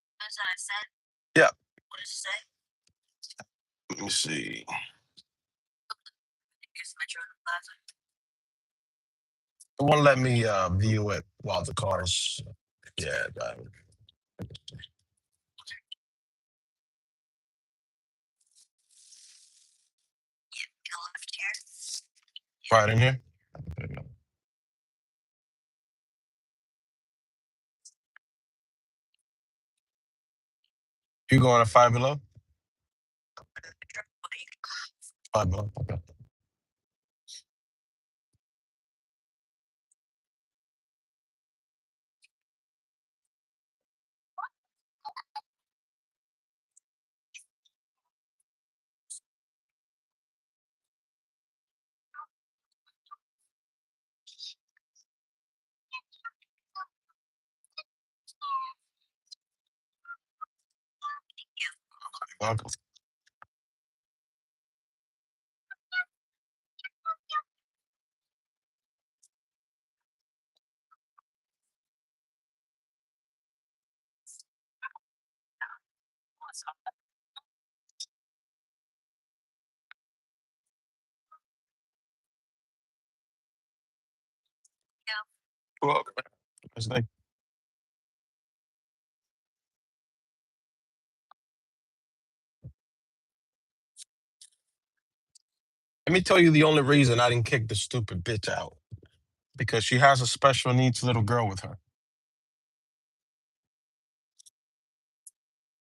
As I said, Yeah. what does it say? Let me see. Here's Metro Plaza. It won't let me view it while the car's. Yeah. Go left here. Right in here. You going to Five Below? Five Below. Okay. Welcome. Welcome. Nice thing. Let me tell you the only reason I didn't kick the stupid bitch out. Because she has a special needs little girl with her.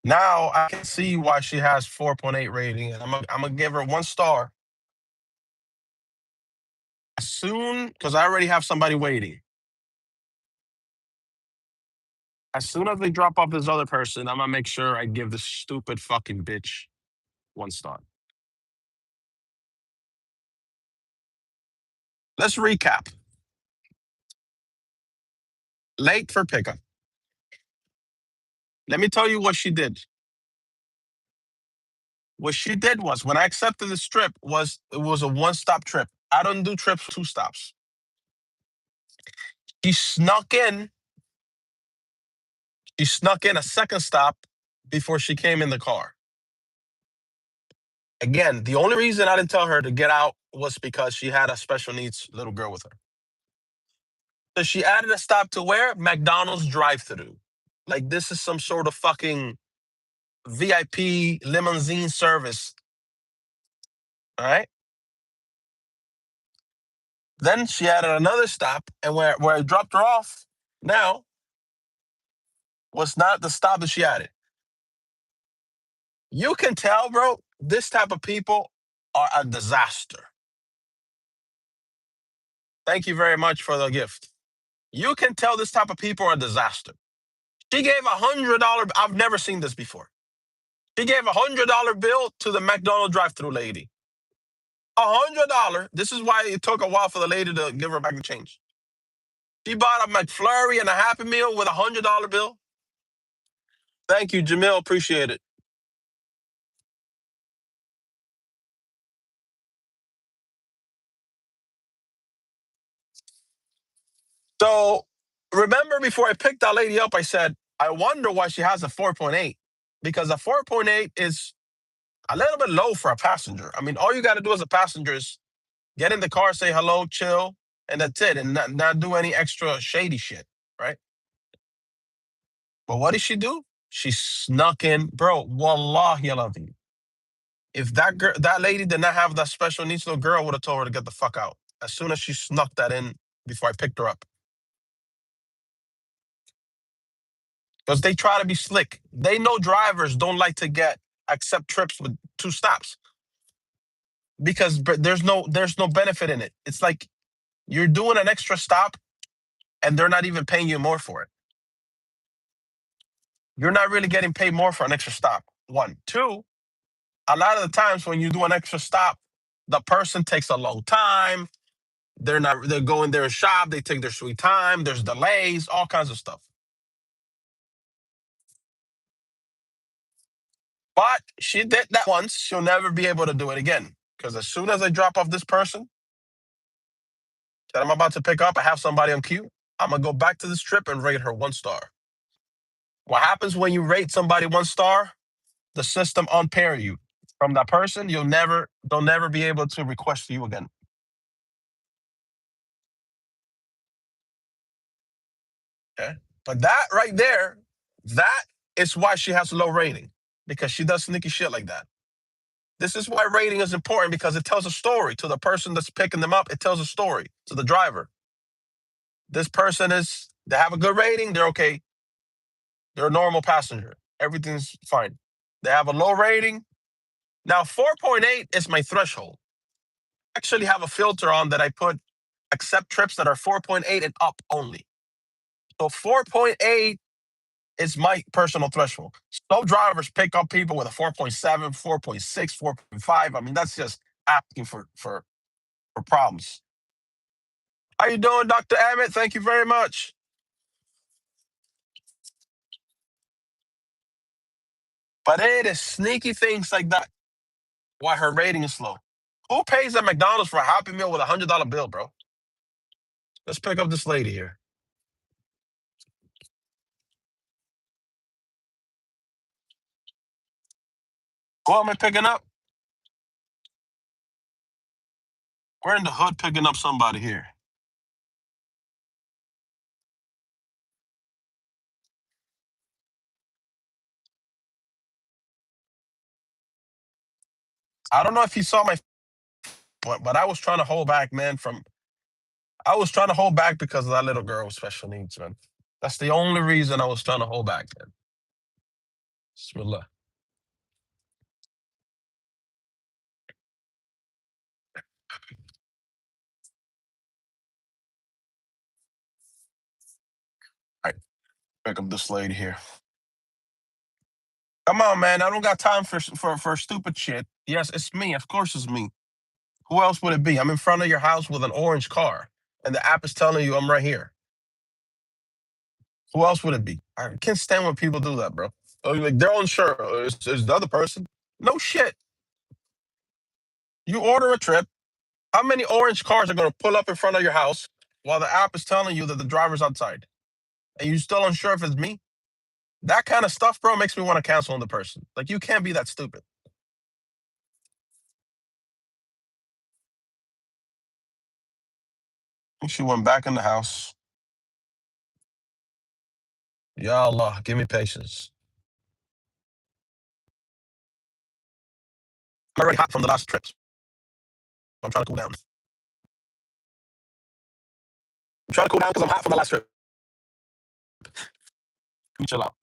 Now I can see why she has 4.8 rating, and I'm gonna give her 1 star. As soon, because I already have somebody waiting. As soon as they drop off this other person, I'm gonna make sure I give this stupid fucking bitch 1 star. Let's recap. Late for pickup. Let me tell you what she did. What she did was when I accepted this trip was it was a 1-stop trip. I don't do trips 2 stops. She snuck in. She snuck in a second stop before she came in the car. Again, the only reason I didn't tell her to get out was because she had a special needs little girl with her. So she added a stop to where? McDonald's drive-through. Like this is some sort of fucking VIP limousine service. All right. Then she added another stop, and where I dropped her off now, was not the stop that she added. You can tell, bro, this type of people are a disaster. Thank you very much for the gift. You can tell this type of people are a disaster. She gave $100. I've never seen this before. She gave $100 bill to the McDonald's drive-through lady. $100. This is why it took a while for the lady to give her back the change. She bought a McFlurry and a Happy Meal with $100 bill. Thank you, Jamil. Appreciate it. So remember before I picked that lady up, I said, I wonder why she has a 4.8. Because a 4.8 is a little bit low for a passenger. I mean, all you got to do as a passenger is get in the car, say hello, chill, and that's it, and not do any extra shady shit, right? But what did she do? She snuck in, bro. Wallahi aladhi. If that lady did not have that special needs little girl, would have told her to get the fuck out as soon as she snuck that in before I picked her up. Because they try to be slick. They know drivers don't like to accept trips with two stops because there's no benefit in it. It's like you're doing an extra stop and they're not even paying you more for it. You're not really getting paid more for an extra stop. One, two. A lot of the times when you do an extra stop, the person takes a long time. They're going there and shop. They take their sweet time. There's delays, all kinds of stuff. But she did that once. She'll never be able to do it again. Because as soon as I drop off this person that I'm about to pick up, I have somebody on queue. I'm going to go back to this trip and rate her 1 star. What happens when you rate somebody 1 star? The system unpair you from that person. They'll never be able to request for you again. Okay. But that right there, that is why she has a low rating. Because she does sneaky shit like that. This is why rating is important because it tells a story to the person that's picking them up. It tells a story to the driver. This person they have a good rating. They're okay. They're a normal passenger. Everything's fine. They have a low rating. Now, 4.8 is my threshold. I actually have a filter on that I put accept trips that are 4.8 and up only. So 4.8 is my personal threshold. Some drivers pick up people with a 4.7, 4.6, 4.5. I mean, that's just asking for problems. How you doing, Dr. Emmett? Thank you very much. But it is sneaky things like that why her rating is low. Who pays at McDonald's for a Happy Meal with $100 bill, bro? Let's pick up this lady here. Who am I picking up? We're in the hood picking up somebody here. I don't know if you saw but I was trying to hold back, man. I was trying to hold back because of that little girl with special needs, man. That's the only reason I was trying to hold back, man. Bismillah. All right, pick up this lady here. Come on, man. I don't got time for stupid shit. Yes, it's me. Of course it's me. Who else would it be? I'm in front of your house with an orange car, and the app is telling you I'm right here. Who else would it be? I can't stand when people do that, bro. Oh, like they're unsure. It's the other person. No shit. You order a trip. How many orange cars are going to pull up in front of your house while the app is telling you that the driver's outside? And you still unsure if it's me? That kind of stuff, bro, makes me want to cancel on the person. Like, you can't be that stupid. She went back in the house. Ya Allah, give me patience. I'm already hot from the last trips. I'm trying to cool down. I'm trying to cool down because I'm hot from the last trip. Let me chill out.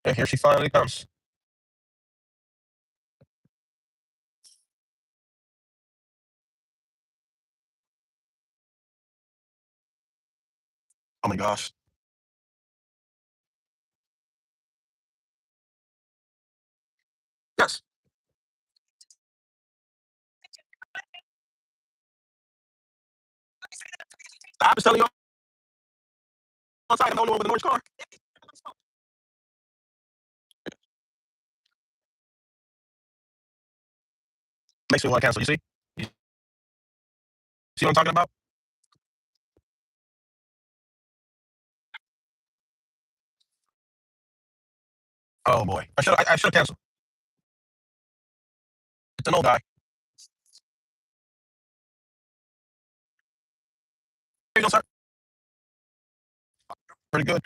And here she finally comes. Oh my gosh. Yes. I was telling you all the time, I'm the only one with an orange car. Makes me want to cancel. You see? You see what I'm talking about? Oh boy. I should have canceled. It's an old guy. Here you go, sir. Pretty good.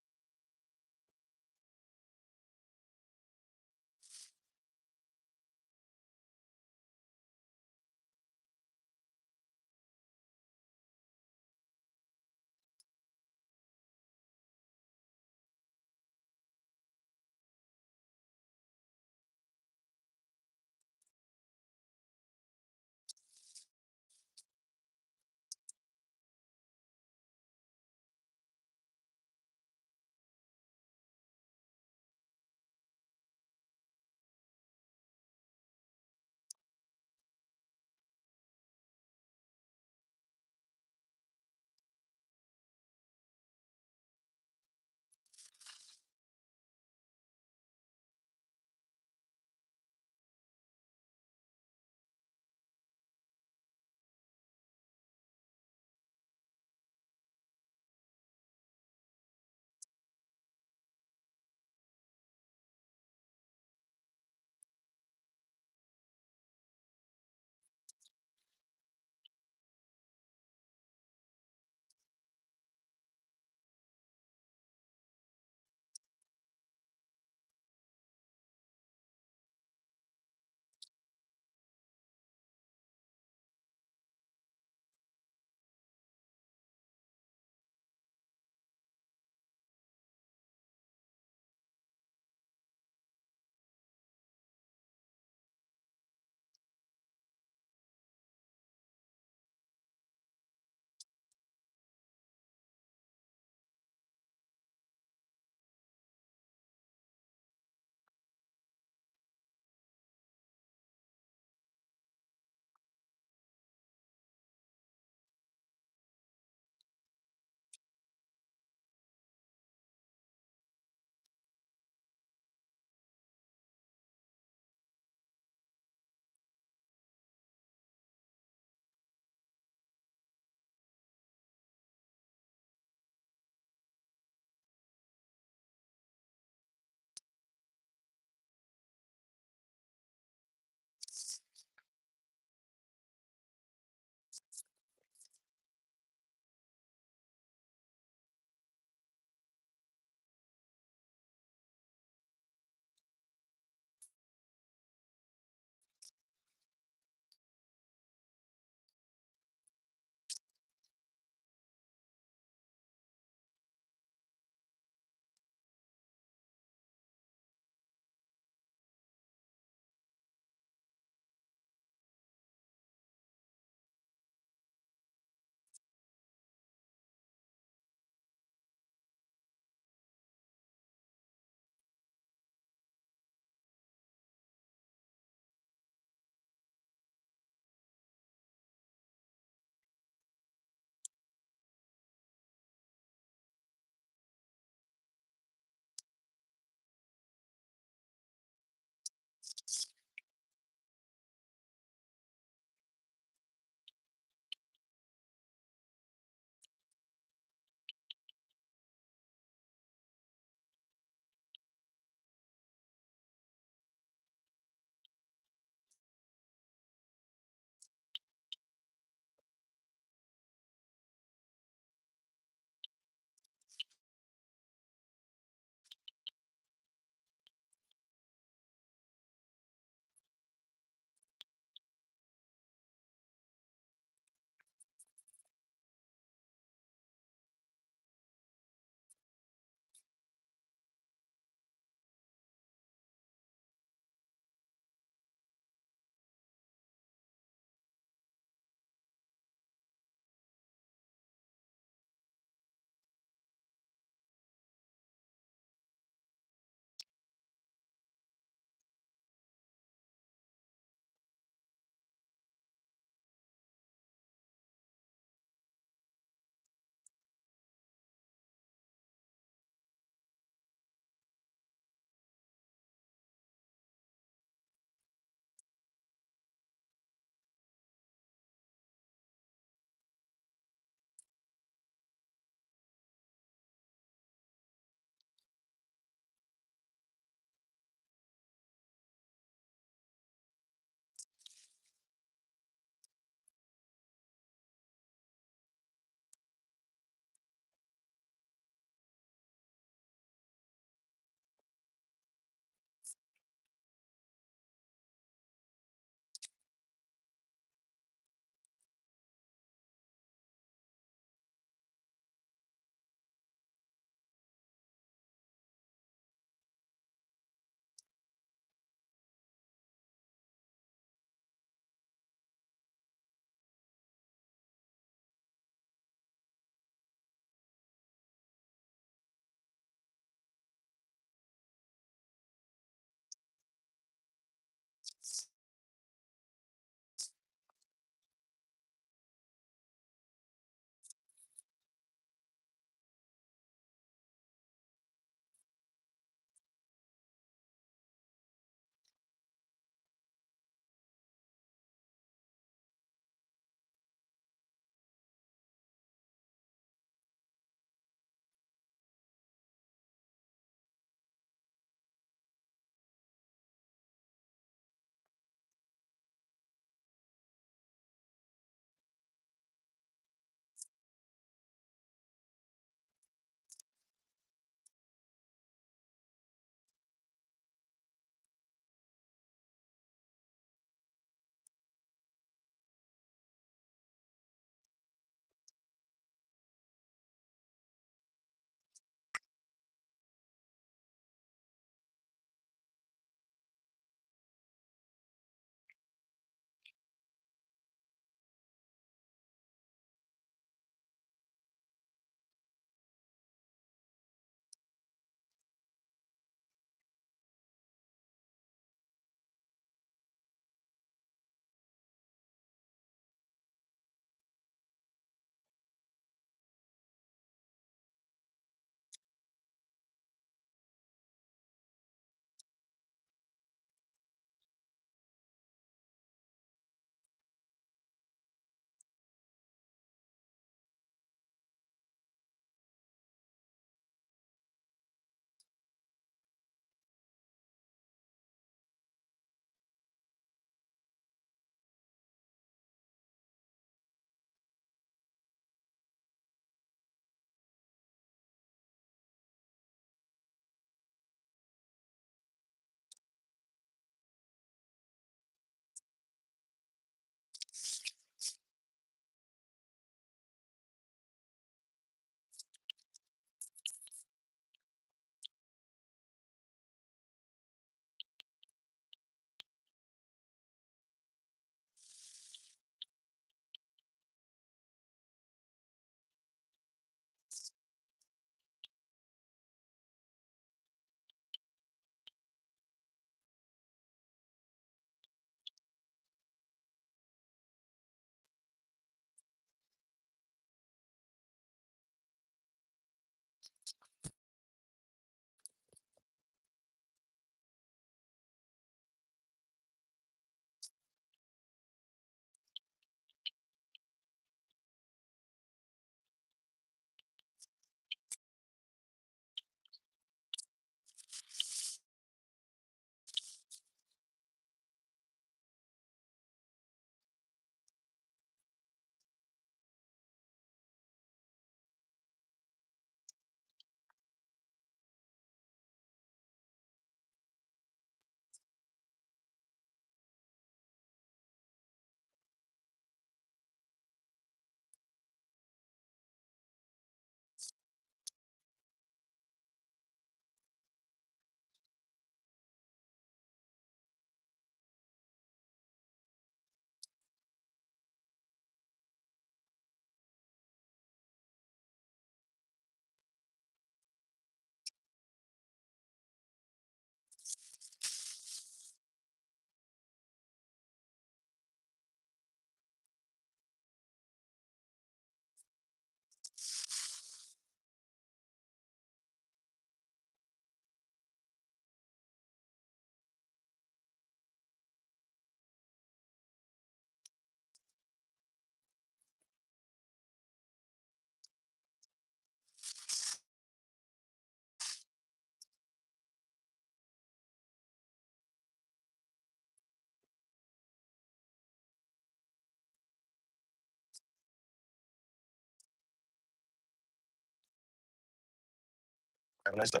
Have a nice day.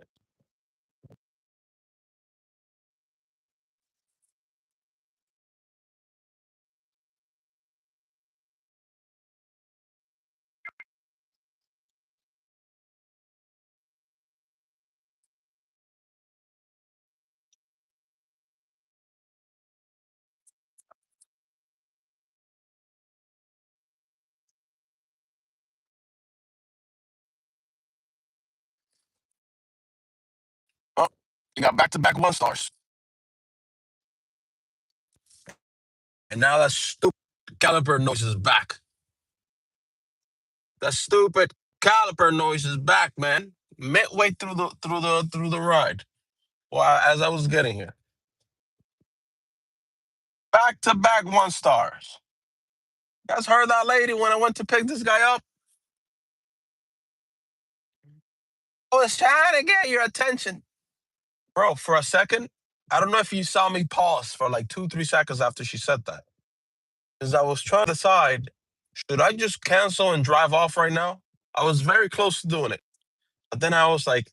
Oh, you got back-to-back 1 stars. And now that stupid caliper noise is back. That stupid caliper noise is back, man. Midway through the ride. Well, as I was getting here. Back-to-back 1 stars. You guys heard that lady when I went to pick this guy up? I was trying to get your attention. Bro, for a second, I don't know if you saw me pause for like 2, 3 seconds after she said that. Because I was trying to decide, should I just cancel and drive off right now? I was very close to doing it. But then I was like,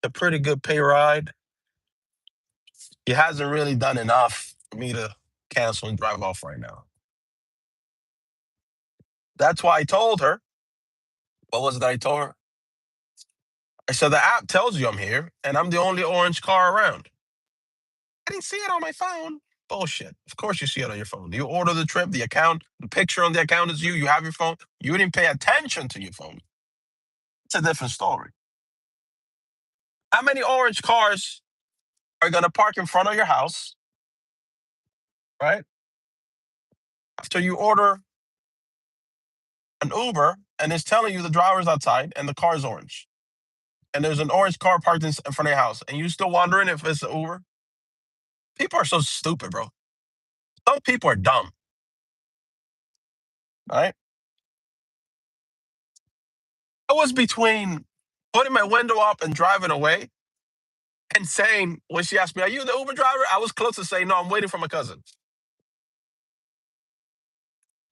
a pretty good pay ride. He hasn't really done enough for me to cancel and drive off right now. That's why I told her. What was it that I told her? I said, the app tells you I'm here, and I'm the only orange car around. I didn't see it on my phone. Bullshit. Of course you see it on your phone. You order the trip, the account, the picture on the account is you. You have your phone. You didn't pay attention to your phone. It's a different story. How many orange cars are going to park in front of your house, right? After you order an Uber and it's telling you the driver's outside and the car's orange. And there's an orange car parked in front of your house. And you still wondering if it's an Uber? People are so stupid, bro. Some people are dumb, right? I was between putting my window up and driving away and saying, when she asked me, are you the Uber driver? I was close to saying, no, I'm waiting for my cousin.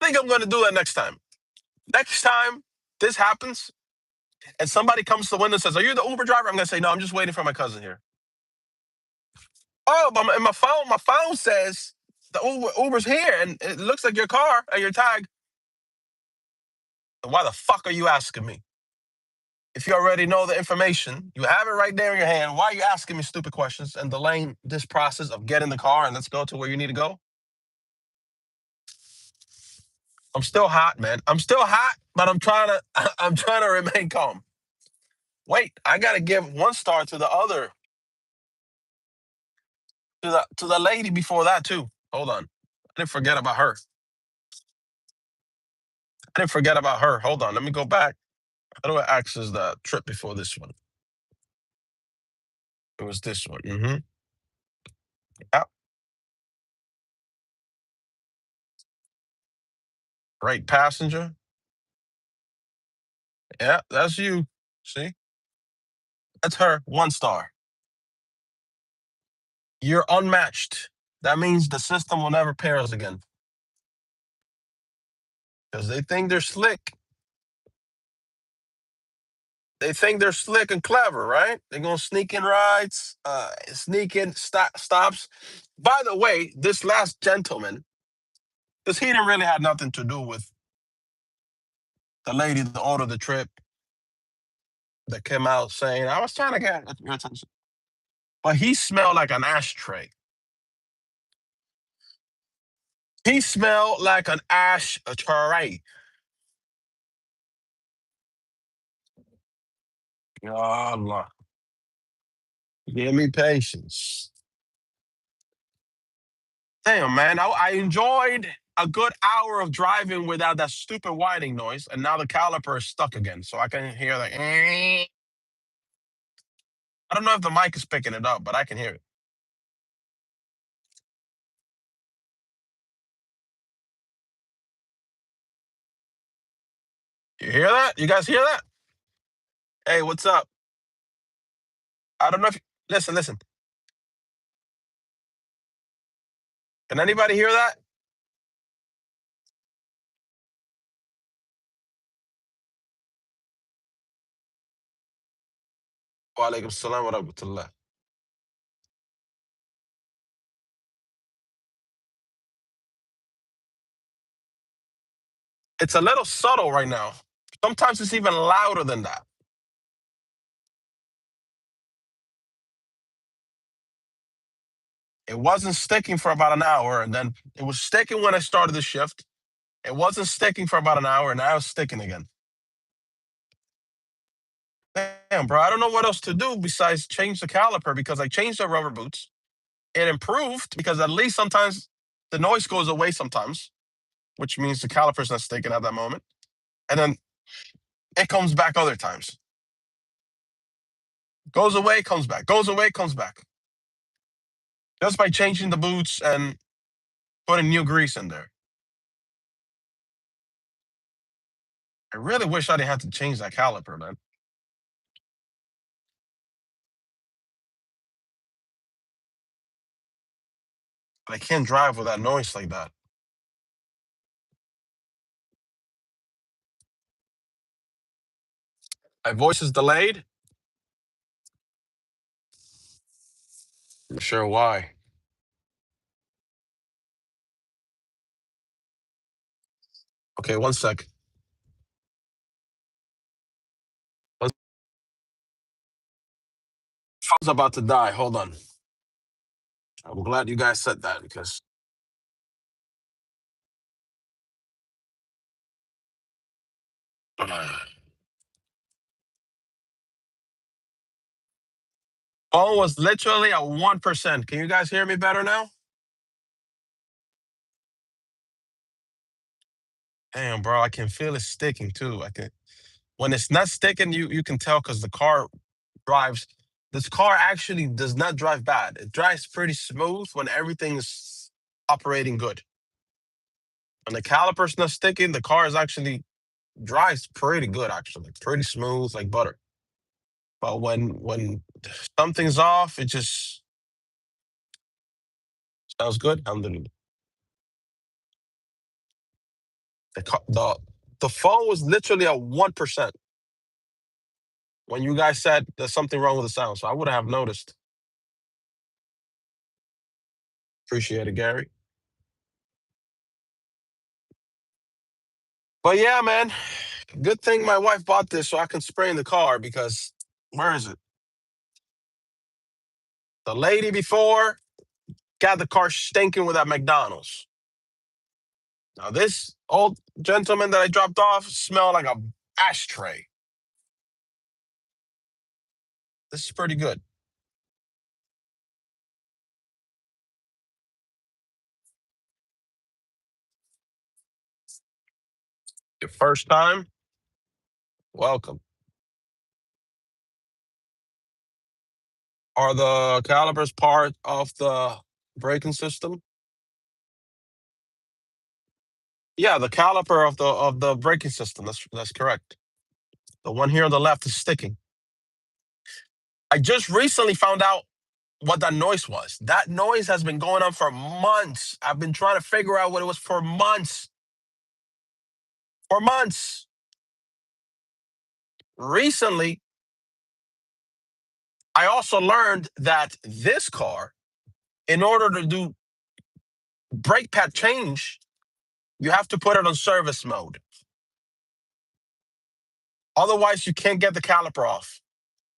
I think I'm going to do that next time. Next time this happens and somebody comes to the window and says, are you the Uber driver? I'm going to say, no, I'm just waiting for my cousin here. Oh, but in my phone says the Uber's here and it looks like your car and your tag. Why the fuck are you asking me? If you already know the information, you have it right there in your hand. Why are you asking me stupid questions and delaying this process of getting the car and let's go to where you need to go? I'm still hot, man. I'm still hot, but I'm trying to I'm trying to remain calm. Wait, I gotta give 1 star to the other to the lady before that too. Hold on. I didn't forget about her. I didn't forget about her. Hold on. Let me go back. How do I access the trip before this one? It was this one. Yeah. Right passenger. Yeah, that's you. See? That's her. 1 star. You're unmatched. That means the system will never pair us again. Because they think they're slick. They think they're slick and clever, right? They're gonna sneak in rides, sneak in stops. By the way, this last gentleman, because he didn't really have nothing to do with the lady that ordered the trip that came out saying, I was trying to get your attention. But he smelled like an ashtray. He smelled like an ashtray. Ya Allah. Give me patience. Damn, man. I enjoyed a good hour of driving without that stupid whining noise, and now the caliper is stuck again, so I can hear the. I don't know if the mic is picking it up, but I can hear it. You hear that? You guys hear that? Hey, what's up? I don't know if. Listen, listen. Can anybody hear that? Wa alaikum salam wa rahmatullah. It's a little subtle right now. Sometimes it's even louder than that. It wasn't sticking for about an hour, and then it was sticking when I started the shift. It wasn't sticking for about an hour, and now it's sticking again. Damn, bro, I don't know what else to do besides change the caliper because I changed the rubber boots. It improved because at least sometimes the noise goes away sometimes, which means the caliper's not sticking at that moment. And then it comes back other times. Goes away, comes back. Goes away, comes back. Just by changing the boots and putting new grease in there. I really wish I didn't have to change that caliper, man. I can't drive with that noise like that. My voice is delayed. I'm sure why. Okay, one sec. My phone's about to die. Hold on. I'm glad you guys said that because phone was literally at 1%. Can you guys hear me better now? Damn, bro, I can feel it sticking too. I can when it's not sticking, you can tell because the car drives. This car actually does not drive bad. It drives pretty smooth when everything is operating good. When the caliper's not sticking, the car is actually drives pretty good, actually. Pretty smooth, like butter. But when something's off, it just sounds good. Alhamdulillah. The phone was literally at 1% when you guys said there's something wrong with the sound. So I would have noticed. Appreciate it, Gary. But yeah, man, good thing my wife bought this so I can spray in the car because where is it? The lady before got the car stinking with that McDonald's. Now this old gentleman that I dropped off smelled like a ashtray. This is pretty good. Your first time, welcome. Are the calipers part of the braking system? Yeah, the caliper of the braking system. That's correct. The one here on the left is sticking. I just recently found out what that noise was. That noise has been going on for months. I've been trying to figure out what it was for months. For months. Recently, I also learned that this car, in order to do brake pad change, you have to put it on service mode. Otherwise, you can't get the caliper off.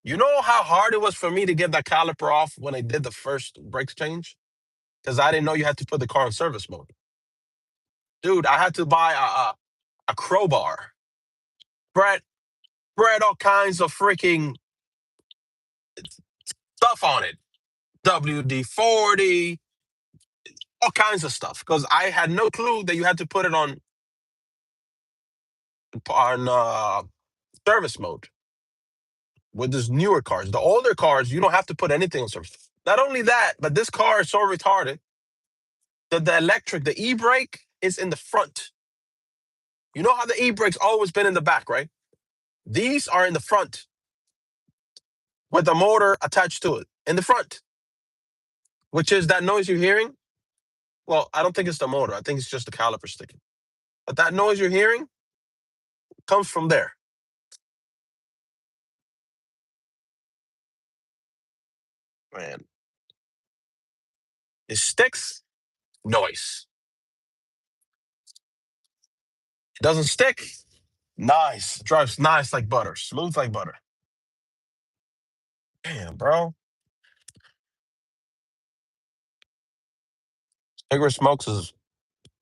You know how hard it was for me to get that caliper off when I did the first brakes change? Because I didn't know you had to put the car in service mode. Dude, I had to buy a crowbar, spread, spread all kinds of freaking stuff on it. WD-40, all kinds of stuff. Because I had no clue that you had to put it on service mode with these newer cars. The older cars, you don't have to put anything on service. Not only that, but this car is so retarded that the electric, the e-brake is in the front. You know how the e-brake's always been in the back, right? These are in the front with the motor attached to it in the front, which is that noise you're hearing. Well, I don't think it's the motor. I think it's just the caliper sticking. But that noise you're hearing comes from there. man. It sticks, noise. It doesn't stick, nice. Drives nice like butter, smooth like butter. Damn, bro. Cigarette smokes is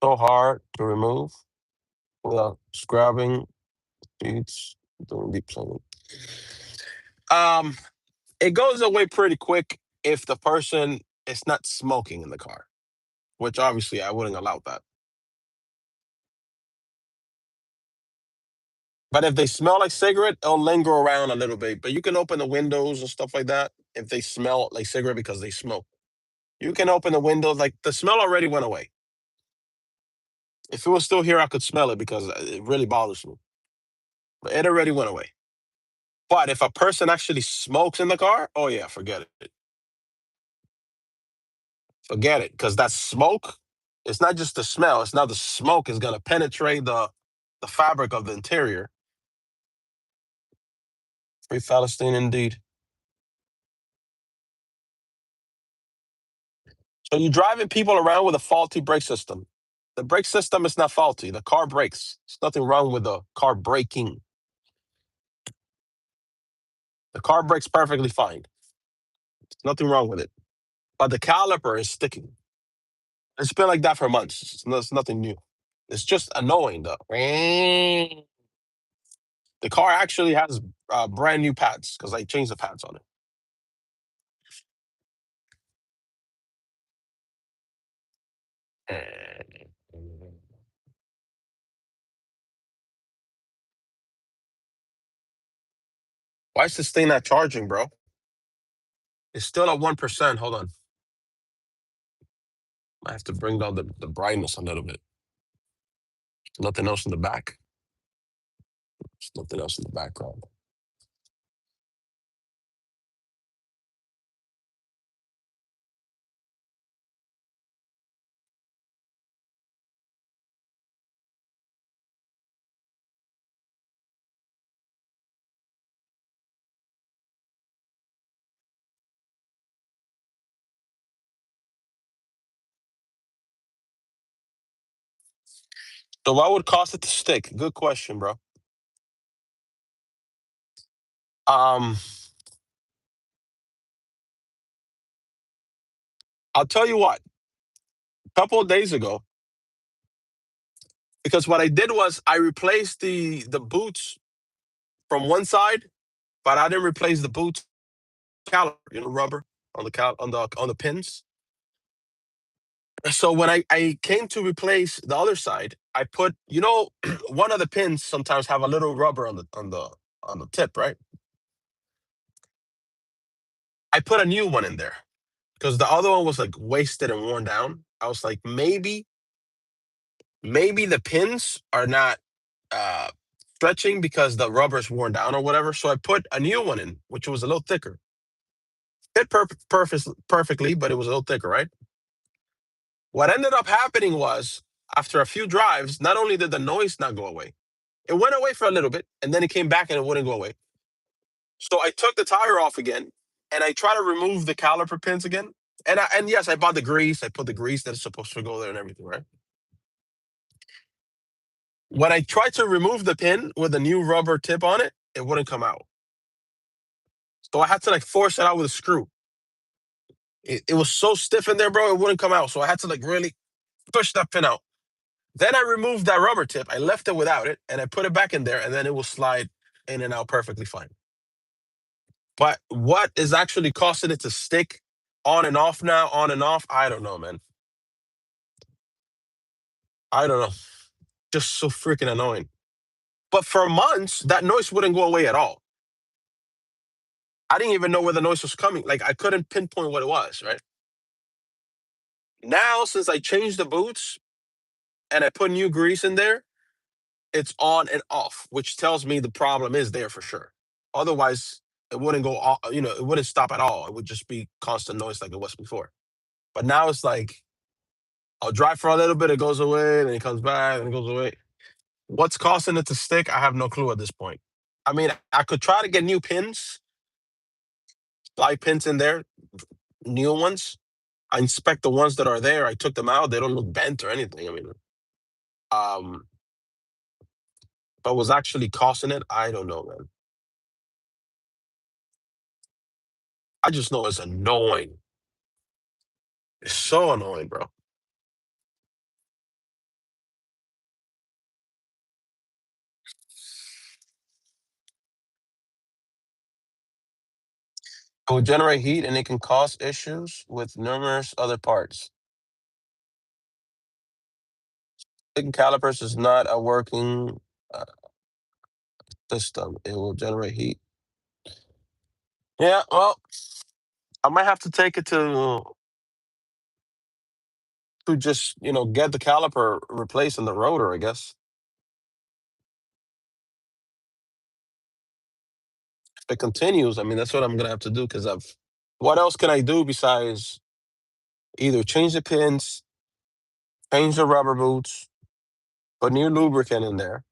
so hard to remove without scrubbing sheets, doing deep cleaning. Um, it goes away pretty quick if the person is not smoking in the car, which obviously I wouldn't allow that. But if they smell like cigarette, it'll linger around a little bit. But you can open the windows and stuff like that if they smell like cigarette because they smoke. You can open the windows, like the smell already went away. If it was still here, I could smell it because it really bothers me. But it already went away. But if a person actually smokes in the car, oh yeah, forget it. Forget it. Because that smoke, it's not just the smell, it's now the smoke is gonna penetrate the fabric of the interior. Free Palestine indeed. So you're driving people around with a faulty brake system. The brake system is not faulty. The car brakes. There's nothing wrong with the car braking. The car brakes perfectly fine. There's nothing wrong with it. But the caliper is sticking. It's been like that for months. It's nothing new. It's just annoying though. The car actually has brand new pads because I changed the pads on it. Why is this thing not charging, bro? It's still at 1%. Hold on. I have to bring down the brightness a little bit. Nothing else in the back. There's nothing else in the background. So what would cause it to stick? Good question, bro. Um, I'll tell you what. A couple of days ago, because what I did was I replaced the boots from one side, but I didn't replace the boots caliper, rubber on the on the pins. So when I came to replace the other side, I put one of the pins sometimes have a little rubber on the tip, right? I put a new one in there because the other one was like wasted and worn down. I was like, maybe the pins are not uh, stretching because the rubber's worn down or whatever. So I put a new one in, which was a little thicker. Fit perfectly, but it was a little thicker, right? What ended up happening was after a few drives, not only did the noise not go away, it went away for a little bit, and then it came back and it wouldn't go away. So I took the tire off again, and I try to remove the caliper pins again. And yes, I bought the grease. I put the grease that is supposed to go there and everything, right? When I tried to remove the pin with a new rubber tip on it, it wouldn't come out. So I had to like force it out with a screw. It was so stiff in there, bro, it wouldn't come out. So I had to like really push that pin out. Then I removed that rubber tip. I left it without it, and I put it back in there, and then it will slide in and out perfectly fine. But what is actually causing it to stick on and off now, on and off? I don't know, man. I don't know. Just so freaking annoying. But for months, that noise wouldn't go away at all. I didn't even know where the noise was coming. Like I couldn't pinpoint what it was, right? Now, since I changed the boots and I put new grease in there, it's on and off, which tells me the problem is there for sure. Otherwise, it wouldn't go off, it wouldn't stop at all. It would just be constant noise like it was before. But now it's like I'll drive for a little bit, it goes away, then it comes back, and it goes away. What's causing it to stick? I have no clue at this point. I mean, I could try to get new pins, slide pins in there, new ones. I inspect the ones that are there. I took them out. They don't look bent or anything. I mean, um, but was actually causing it? I don't know, man. I just know it's annoying. It's so annoying, bro. It will generate heat and it can cause issues with numerous other parts. Taking calipers is not a working uh, system. It will generate heat. Yeah, well, I might have to take it to just get the caliper replaced in the rotor. I guess if it continues, I mean that's what I'm gonna have to do because I've. What else can I do besides either change the pins, change the rubber boots, put new lubricant in there?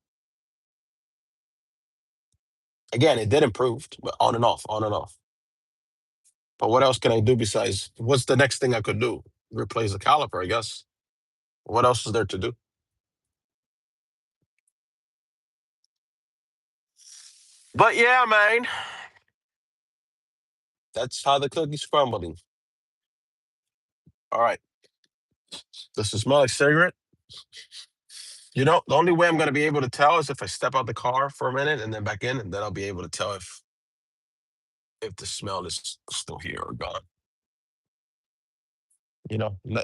Again, it did improve, but on and off, on and off. But what else can I do besides? What's the next thing I could do? Replace the caliper, I guess. What else is there to do? But yeah, man, that's how the cookie's crumbling. All right, does it smell like cigarette? The only way I'm gonna be able to tell is if I step out the car for a minute and then back in, and then I'll be able to tell if the smell is still here or gone.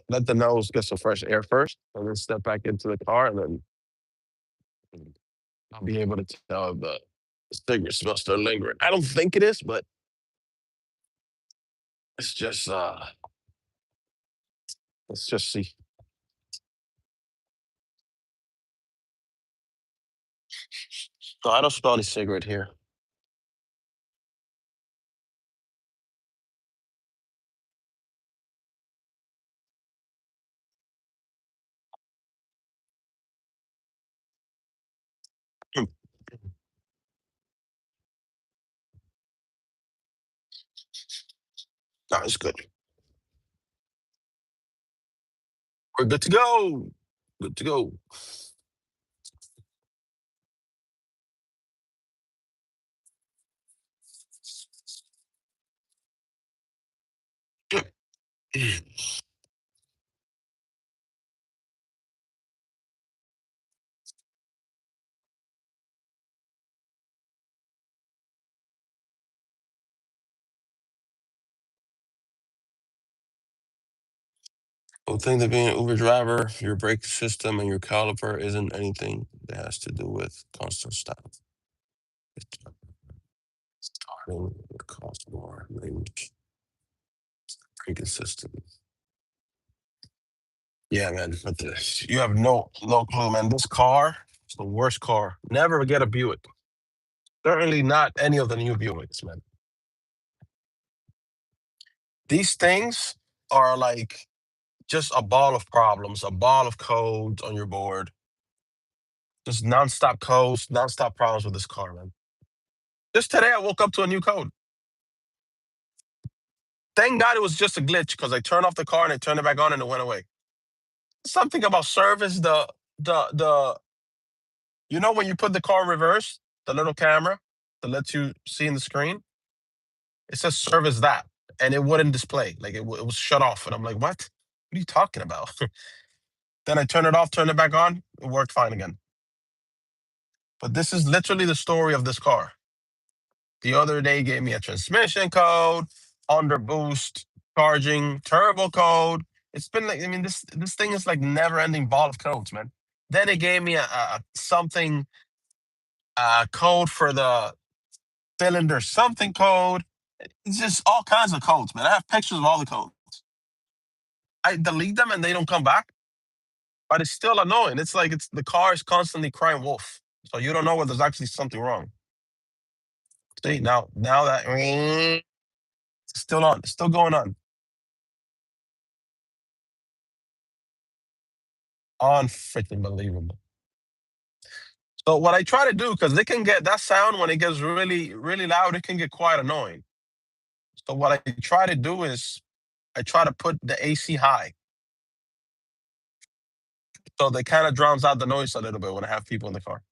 Let the nose get some fresh air first, and then step back into the car, and then I'll be able to tell if the cigarette smell still lingering. I don't think it is, but it's just let's just see. No, I don't smell any cigarette here. No, it's good. We're good to go. Good to go. Well, thing that being an Uber driver, your brake system and your caliper isn't anything that has to do with constant stop. Starting would cost more. Range, inconsistent. Yeah, man. But you have no clue, man. This car is the worst car. Never get a Buick. Certainly not any of the new Buicks, man. These things are like just a ball of problems, a ball of codes on your board. Just nonstop codes, nonstop problems with this car, man. Just today, I woke up to a new code. Thank God it was just a glitch because I turned off the car and I turned it back on and it went away. Something about service, the when you put the car in reverse, the little camera that lets you see in the screen, it says service that, and it wouldn't display. Like it was shut off, and I'm like, what? What are you talking about? Then I turned it off, turned it back on, it worked fine again. But this is literally the story of this car. The other day gave me a transmission code, under boost, charging, turbo code. It's been like, I mean, this thing is like never ending ball of codes, man. Then it gave me a something code for the cylinder something code. It's just all kinds of codes, man. I have pictures of all the codes. I delete them and they don't come back, but it's still annoying. It's like the car is constantly crying wolf, so you don't know whether there's actually something wrong. See now that it's still on, it's still going on. Unfreaking believable. So what I try to do, because they can get that sound when it gets really, really loud, it can get quite annoying. So what I try to do is I try to put the AC high, so they kind of drowns out the noise a little bit when I have people in the car.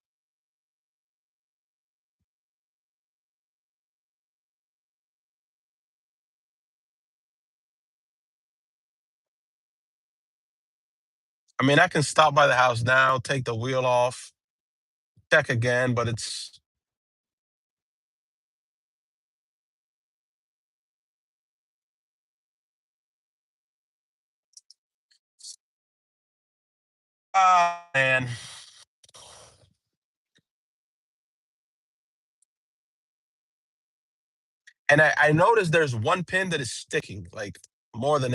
I mean, I can stop by the house now, take the wheel off, check again, but it's man. And I noticed there's one pin that is sticking, like more than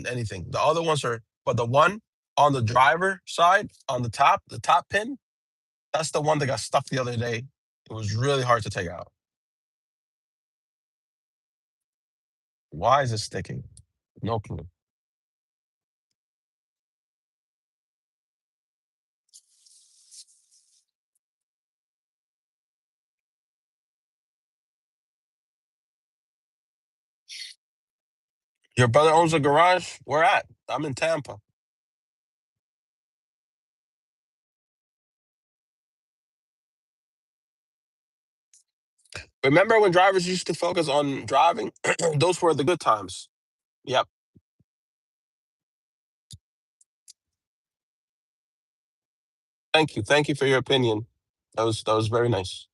anything. The other ones are, but the one on the driver side, on the top pin, that's the one that got stuck the other day. It was really hard to take out. Why is it sticking? No clue. Your brother owns a garage? Where at? I'm in Tampa. Remember when drivers used to focus on driving? Those were the good times. Yep. Thank you. Thank you for your opinion. That was very nice.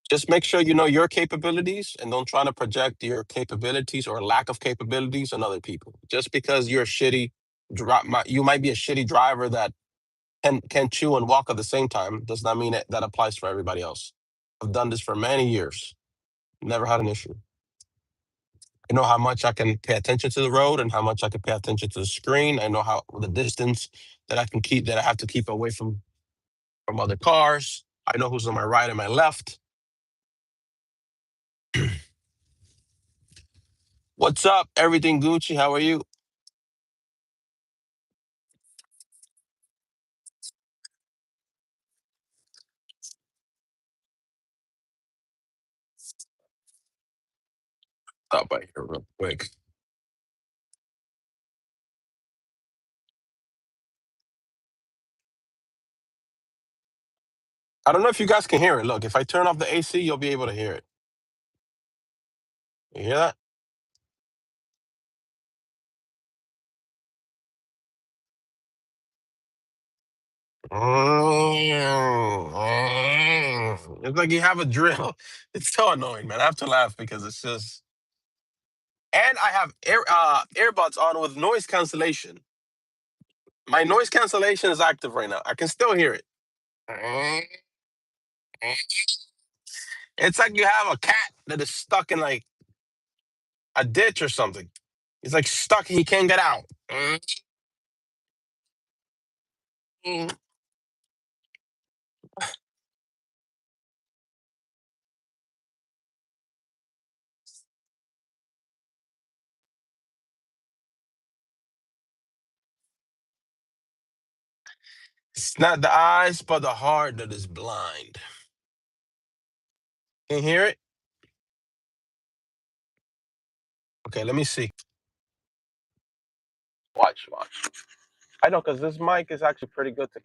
Just make sure you know your capabilities and don't try to project your capabilities or lack of capabilities on other people. Just because you're a you might be a shitty driver that can chew and walk at the same time does not mean that applies for everybody else. I've done this for many years. Never had an issue. I know how much I can pay attention to the road and how much I can pay attention to the screen. I know how the distance that I have to keep away from other cars. I know who's on my right and my left. What's up? Everything Gucci? How are you? Stop by here real quick. I don't know if you guys can hear it. Look, if I turn off the AC, you'll be able to hear it. You hear that? It's like you have a drill. It's so annoying, man. I have to laugh because it's just. And I have earbuds on with noise cancellation. My noise cancellation is active right now. I can still hear it. It's like you have a cat that is stuck in like a ditch or something. He's like stuck. He can't get out. It's not the eyes, but the heart that is blind. Can you hear it? Okay, let me see. Watch, watch. I know because this mic is actually pretty good to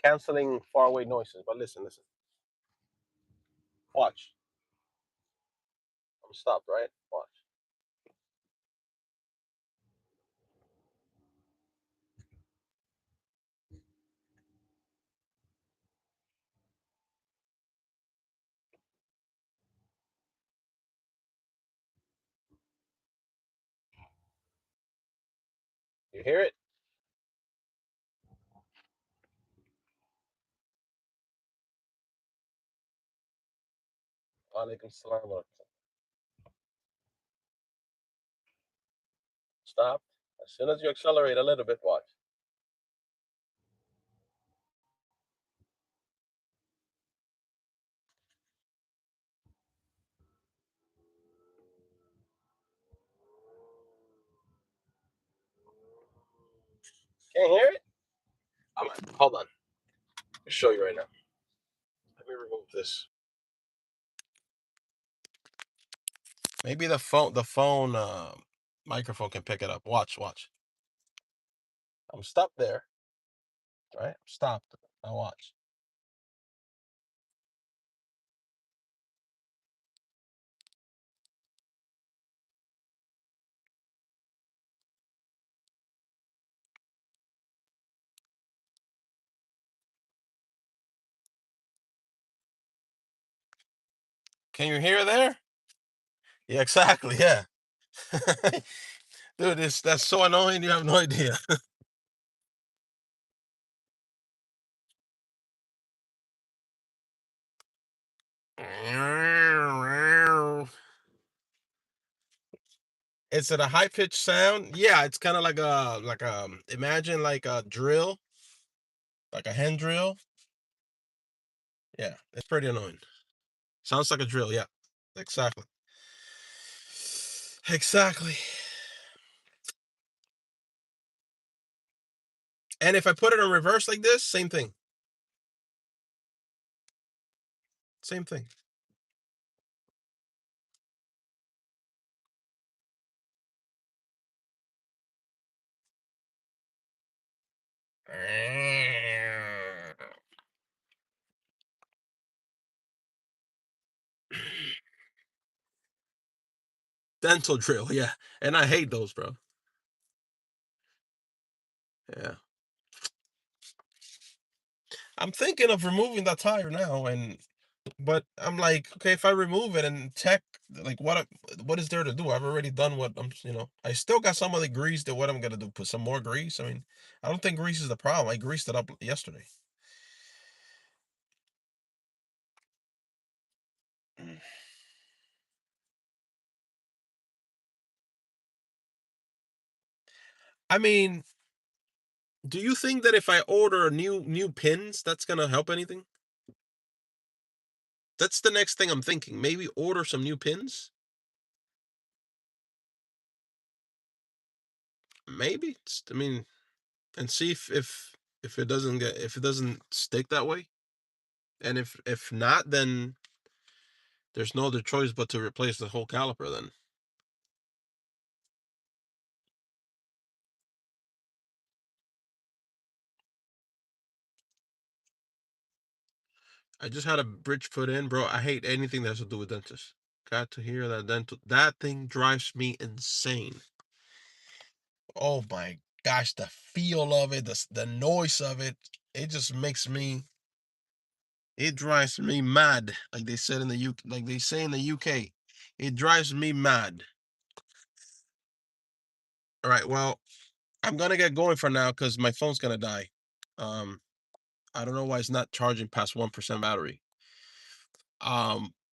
canceling faraway noises. But listen, listen. Watch. I'm stopped, right? Watch. You hear it? Alaikum salam. Stop. As soon as you accelerate a little bit, watch. Can't hear it? Hold on. I'll show you right now. Let me remove this. Maybe the phone microphone can pick it up. Watch, watch. I'm stopped there, right? I'm stopped. Now watch. Can you hear there? Yeah, exactly. Yeah. Dude, that's so annoying. You have no idea. Is it a high pitched sound? Yeah, it's kind of like a imagine like a drill, like a hand drill. Yeah, it's pretty annoying. Sounds like a drill. Yeah, exactly. Exactly. And if I put it in reverse like this, same thing. Same thing. Dental drill. Yeah, and I hate those, bro. Yeah. I'm thinking of removing that tire now, but I'm like, okay, if I remove it and check, like, what is there to do? I've already done what I still got some of the grease. That what I'm gonna do? Put some more grease? I mean, I don't think grease is the problem. I greased it up yesterday. Mm. I mean, do you think that if I order new pins, that's gonna help anything? That's the next thing I'm thinking. Maybe order some new pins. Maybe. I mean, and see if it doesn't stick that way, and if not, then there's no other choice but to replace the whole caliper. Then I just had a bridge put in, bro. I hate anything that has to do with dentists. Got to hear that dental. That thing drives me insane. Oh my gosh, the feel of it, the noise of it, it just makes me. It drives me mad, like they said in the UK, like they say in the UK. It drives me mad. All right, well, I'm gonna get going for now because my phone's gonna die. Um, I don't know why it's not charging past 1% battery.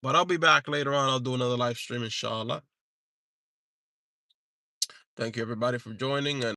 But I'll be back later on. I'll do another live stream, inshallah. Thank you everybody for joining, and